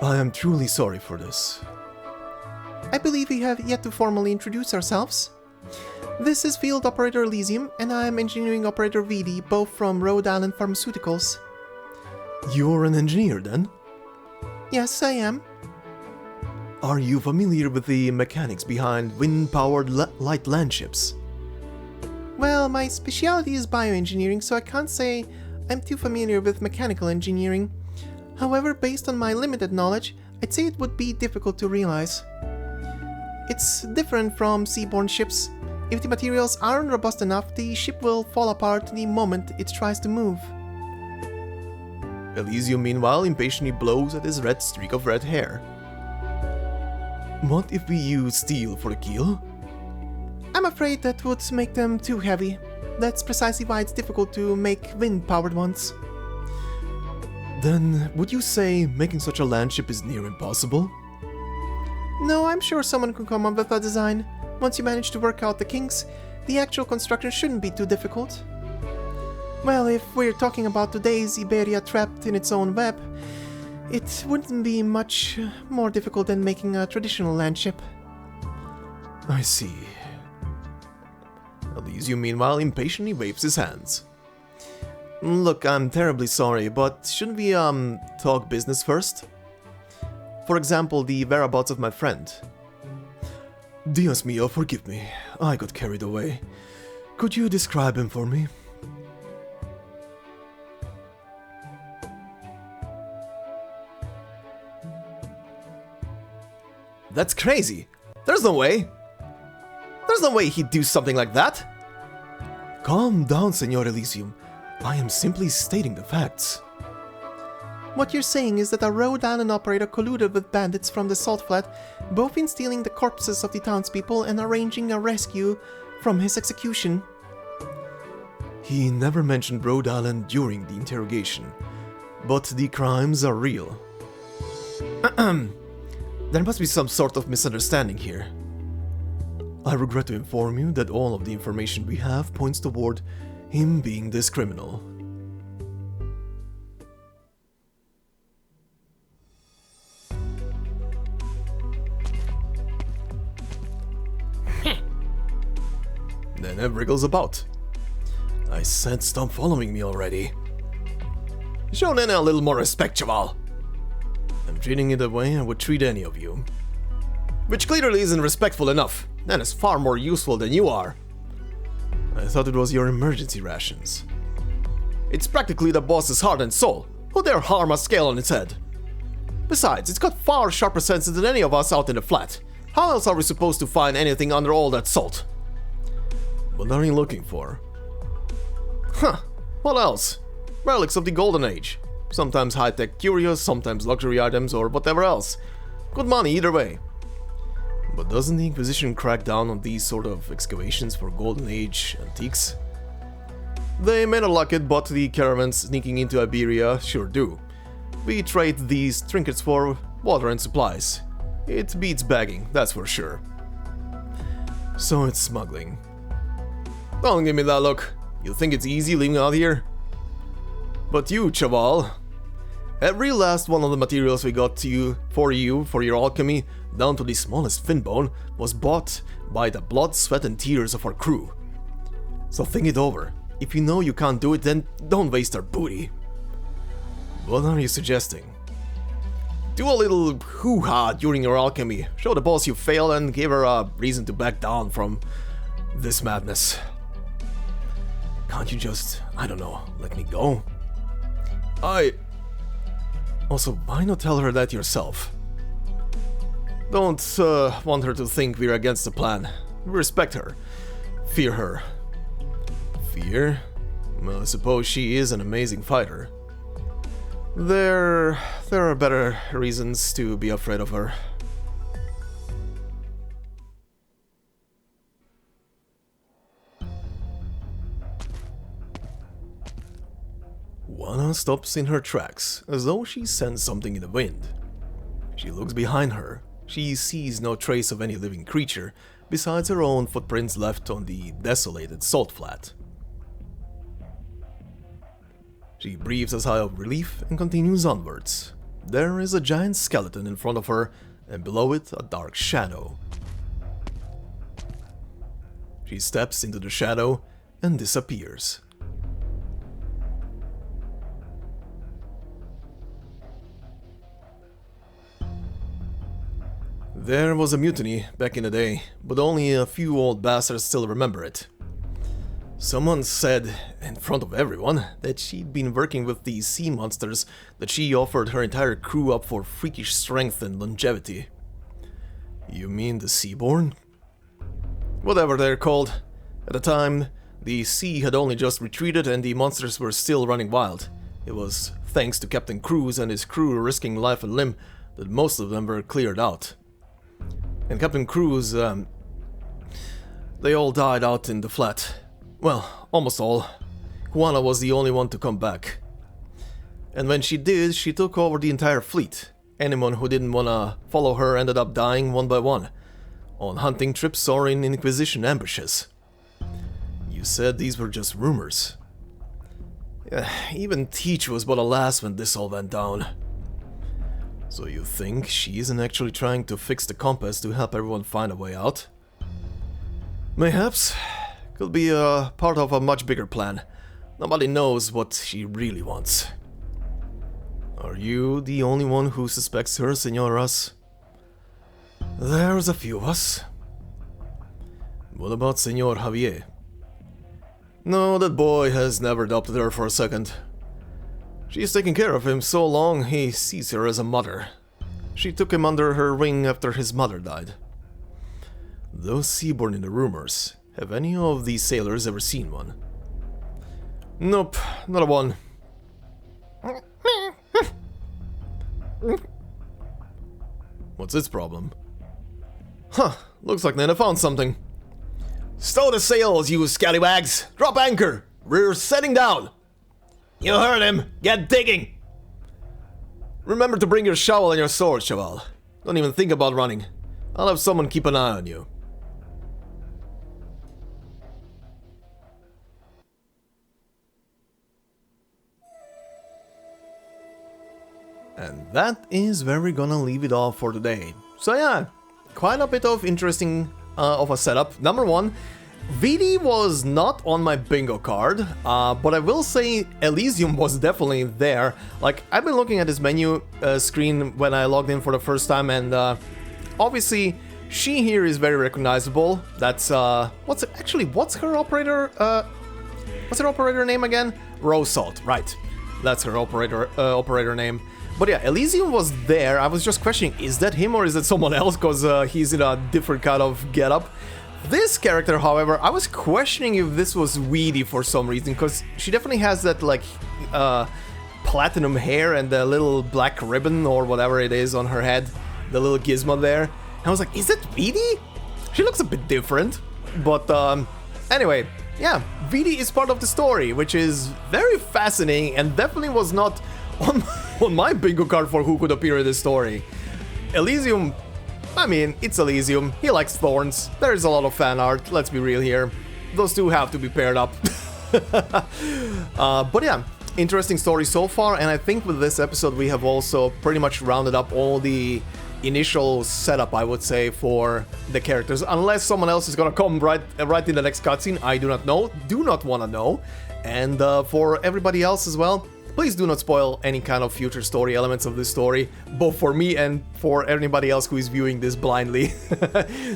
I am truly sorry for this. I believe we have yet to formally introduce ourselves. This is Field Operator Elysium, and I am Engineering Operator VD, both from Rhode Island Pharmaceuticals. You're an engineer, then? Yes, I am. Are you familiar with the mechanics behind wind-powered light land ships? Well, my specialty is bioengineering, so I can't say I'm too familiar with mechanical engineering. However, based on my limited knowledge, I'd say it would be difficult to realize. It's different from seaborne ships. If the materials aren't robust enough, the ship will fall apart the moment it tries to move. Elysium, meanwhile, impatiently blows at his red streak of red hair. What if we use steel for the keel? I'm afraid that would make them too heavy. That's precisely why it's difficult to make wind-powered ones. Then, would you say making such a land ship is near impossible? No, I'm sure someone could come up with a design. Once you manage to work out the kinks, the actual construction shouldn't be too difficult. Well, if we're talking about today's Iberia trapped in its own web, it wouldn't be much more difficult than making a traditional land ship. I see. Elysium, meanwhile, impatiently waves his hands. Look, I'm terribly sorry, but shouldn't we, talk business first? For example, the whereabouts of my friend. Dios mio, forgive me. I got carried away. Could you describe him for me? That's crazy. There's no way. There's no way he'd do something like that. Calm down, Senor Elysium. I am simply stating the facts. What you're saying is that a Rhode Island operator colluded with bandits from the Salt Flat, both in stealing the corpses of the townspeople and arranging a rescue from his execution. He never mentioned Rhode Island during the interrogation, but the crimes are real. There must be some sort of misunderstanding here. I regret to inform you that all of the information we have points toward him being this criminal. Then wriggles about. I said stop following me already. Show Nene a little more respect, Chaval. I'm treating it the way I would treat any of you. Which clearly isn't respectful enough. Nene's far more useful than you are. I thought it was your emergency rations. It's practically the boss's heart and soul. Who dare harm a scale on its head? Besides, it's got far sharper senses than any of us out in the flat. How else are we supposed to find anything under all that salt? What are you looking for? Huh, what else? Relics of the Golden Age. Sometimes high-tech curios, sometimes luxury items, or whatever else. Good money either way. But doesn't the Inquisition crack down on these sort of excavations for Golden Age antiques? They may not like it, but the caravans sneaking into Iberia sure do. We trade these trinkets for water and supplies. It beats bagging, that's for sure. So it's smuggling. Don't give me that look. You think it's easy living out here? But you, Chaval. Every last one of the materials we got for your alchemy, down to the smallest fin bone, was bought by the blood, sweat and tears of our crew. So think it over. If you know you can't do it, then don't waste our booty. What are you suggesting? Do a little hoo-ha during your alchemy. Show the boss you failed and give her a reason to back down from this madness. Can't you just, I don't know, let me go? Also, why not tell her that yourself? Don't want her to think we're against the plan. We respect her. Fear her. Fear? Well, I suppose she is an amazing fighter. There are better reasons to be afraid of her. Juana stops in her tracks, as though she sensed something in the wind. She looks behind her. She sees no trace of any living creature, besides her own footprints left on the desolated salt flat. She breathes a sigh of relief and continues onwards. There is a giant skeleton in front of her, and below it a dark shadow. She steps into the shadow and disappears. There was a mutiny back in the day, but only a few old bastards still remember it. Someone said, in front of everyone, that she'd been working with these sea monsters, that she offered her entire crew up for freakish strength and longevity. You mean the Seaborn? Whatever they're called. At the time, the sea had only just retreated and the monsters were still running wild. It was thanks to Captain Cruz and his crew risking life and limb that most of them were cleared out. And Captain Cruz, they all died out in the flat. Well, almost all. Juana was the only one to come back. And when she did, she took over the entire fleet. Anyone who didn't wanna follow her ended up dying one by one, on hunting trips or in Inquisition ambushes. You said these were just rumors. Even Teach was but a lass when this all went down. So you think she isn't actually trying to fix the compass to help everyone find a way out? Mayhaps. Could be a part of a much bigger plan. Nobody knows what she really wants. Are you the only one who suspects her, Senoras? There's a few of us. What about Senor Javier? No, that boy has never doubted her for a second. She's taken care of him so long he sees her as a mother. She took him under her wing after his mother died. Those Seaborn in the rumors, have any of these sailors ever seen one? Nope, not a one. What's its problem? Huh, looks like Nana found something. Stow the sails, you scallywags! Drop anchor! We're setting down! You heard him! Get digging! Remember to bring your shovel and your sword, Cheval. Don't even think about running. I'll have someone keep an eye on you. And that is where we're gonna leave it off for today. So yeah, quite a bit of interesting of a setup. Number one, VD was not on my bingo card, but I will say Elysium was definitely there. Like, I've been looking at this menu screen when I logged in for the first time, and obviously she here is very recognizable. That's what's her operator? What's her operator name again? Rosalt, right? That's her operator name. But yeah, Elysium was there. I was just questioning, is that him or is it someone else? Because he's in a different kind of getup. This character, however, I was questioning if this was Weedy for some reason, because she definitely has that, like, platinum hair and the little black ribbon or whatever it is on her head, the little gizmo there. And I was like, is that Weedy? She looks a bit different. But anyway, yeah, Weedy is part of the story, which is very fascinating and definitely was not on my bingo card for who could appear in this story. Elysium, I mean, it's Elysium, he likes Thorns, there's a lot of fan art, let's be real here. Those two have to be paired up. But yeah, interesting story so far, and I think with this episode we have also pretty much rounded up all the initial setup, I would say, for the characters. Unless someone else is gonna come right in the next cutscene, I do not know, do not wanna know. And for everybody else as well, please do not spoil any kind of future story elements of this story, both for me and for anybody else who is viewing this blindly.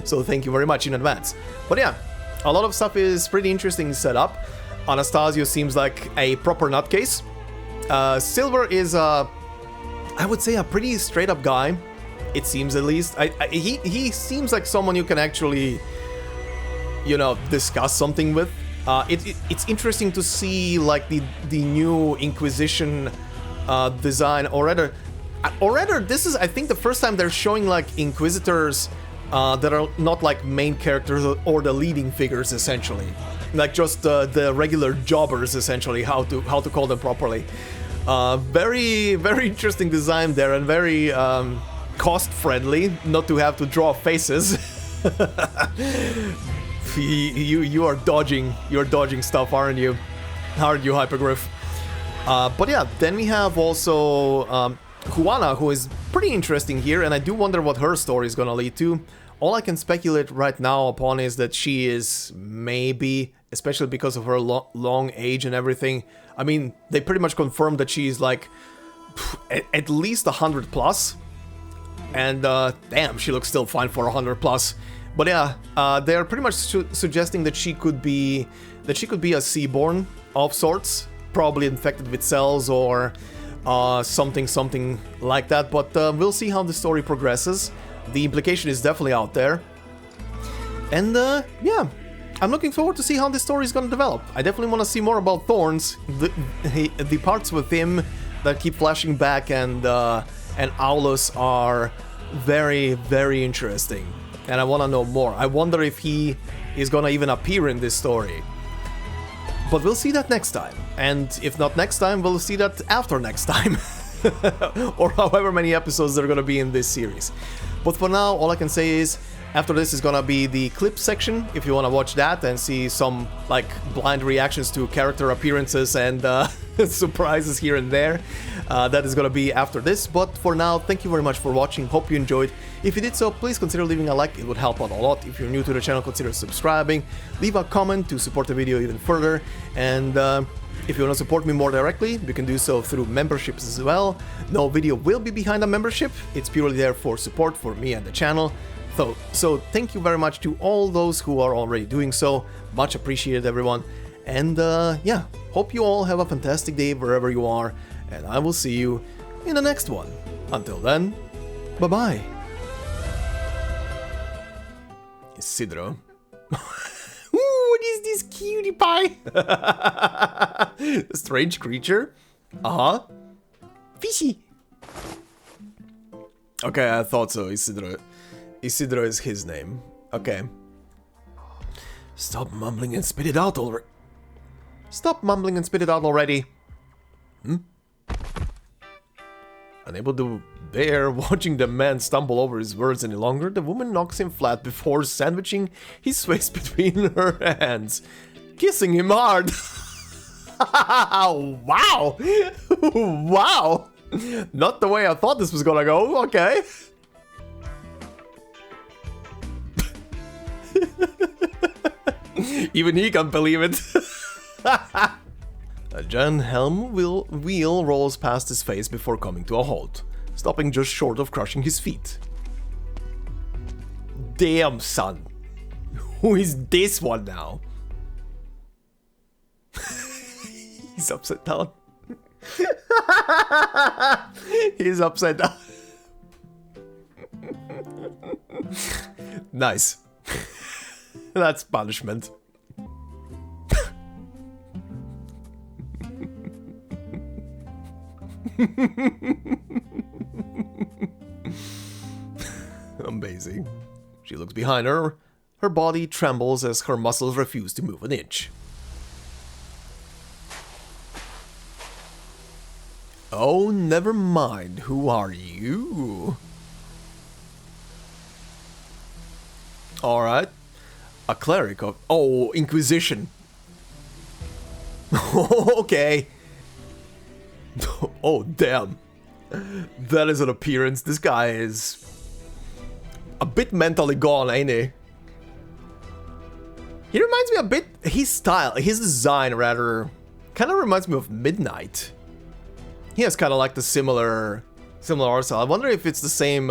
So thank you very much in advance. But yeah, a lot of stuff is pretty interesting set up. Anastasio seems like a proper nutcase. Silver is I would say a pretty straight up guy. It seems, at least. He seems like someone you can actually, you know, discuss something with. It's interesting to see, like, the new Inquisition design, or rather, this is, I think, the first time they're showing, like, Inquisitors that are not, like, main characters or the leading figures, essentially. Like, just the regular jobbers, essentially, how to call them properly. Very, very interesting design there, and very cost-friendly, not to have to draw faces. You're dodging stuff, aren't you, Hypergriff? But yeah, then we have also Juana, who is pretty interesting here, and I do wonder what her story is gonna lead to. All I can speculate right now upon is that she is maybe, especially because of her long age and everything. I mean, they pretty much confirmed that she's like at least 100 plus. And damn, she looks still fine for 100 plus. But yeah, they're pretty much suggesting that she could be a Seaborn of sorts, probably infected with cells or something like that. But we'll see how the story progresses. The implication is definitely out there. And yeah, I'm looking forward to see how this story is going to develop. I definitely want to see more about Thorns, the parts with him that keep flashing back, and Aulus are very, very interesting. And I want to know more. I wonder if he is going to even appear in this story. But we'll see that next time. And if not next time, we'll see that after next time. Or however many episodes there are going to be in this series. But for now, all I can say is, after this is gonna be the clip section, if you wanna watch that and see some, like, blind reactions to character appearances and surprises here and there. That is gonna be after this, but for now, thank you very much for watching, hope you enjoyed. If you did so, please consider leaving a like, it would help out a lot. If you're new to the channel, consider subscribing, leave a comment to support the video even further, and if you want to support me more directly, you can do so through memberships as well. No video will be behind a membership, it's purely there for support for me and the channel. So thank you very much to all those who are already doing so, much appreciated everyone. And yeah, hope you all have a fantastic day wherever you are, and I will see you in the next one. Until then, bye bye. Isidro. Ooh, what is this cutie pie? Strange creature? Uh-huh. Fishy. Okay, I thought so, Isidro. Isidro is his name. Okay. Stop mumbling and spit it out already. Stop mumbling and spit it out already. Unable to bear watching the man stumble over his words any longer, the woman knocks him flat before sandwiching his face between her hands, kissing him hard. Wow! Wow! Not the way I thought this was gonna go, okay. Even he can't believe it. A giant helm wheel rolls past his face before coming to a halt, stopping just short of crushing his feet. Damn, son. Who is this one now? He's upside down. He's upside down. Nice. That's punishment. Amazing. She looks behind her. Her body trembles as her muscles refuse to move an inch. Oh, never mind. Who are you? Alright. A cleric of... Oh, Inquisition. Okay. Oh, damn. That is an appearance. This guy is a bit mentally gone, ain't he? He reminds me a bit... His style, his design, rather, kind of reminds me of Midnight. He has kind of like the similar art style. I wonder if it's the same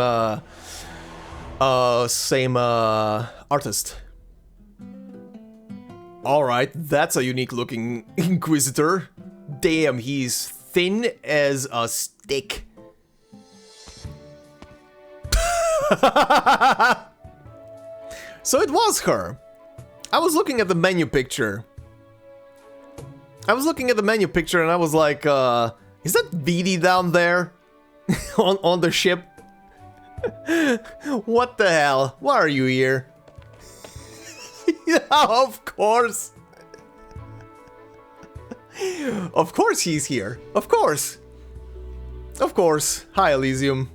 artist. Alright, that's a unique looking Inquisitor. Damn, he's thin as a stick. So it was her. I was looking at the menu picture. And I was like, is that Vidi down there? on the ship? What the hell? Why are you here? Yeah, of course. Of course he's here. Of course. Of course. Hi, Elysium.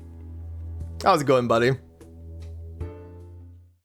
How's it going, buddy?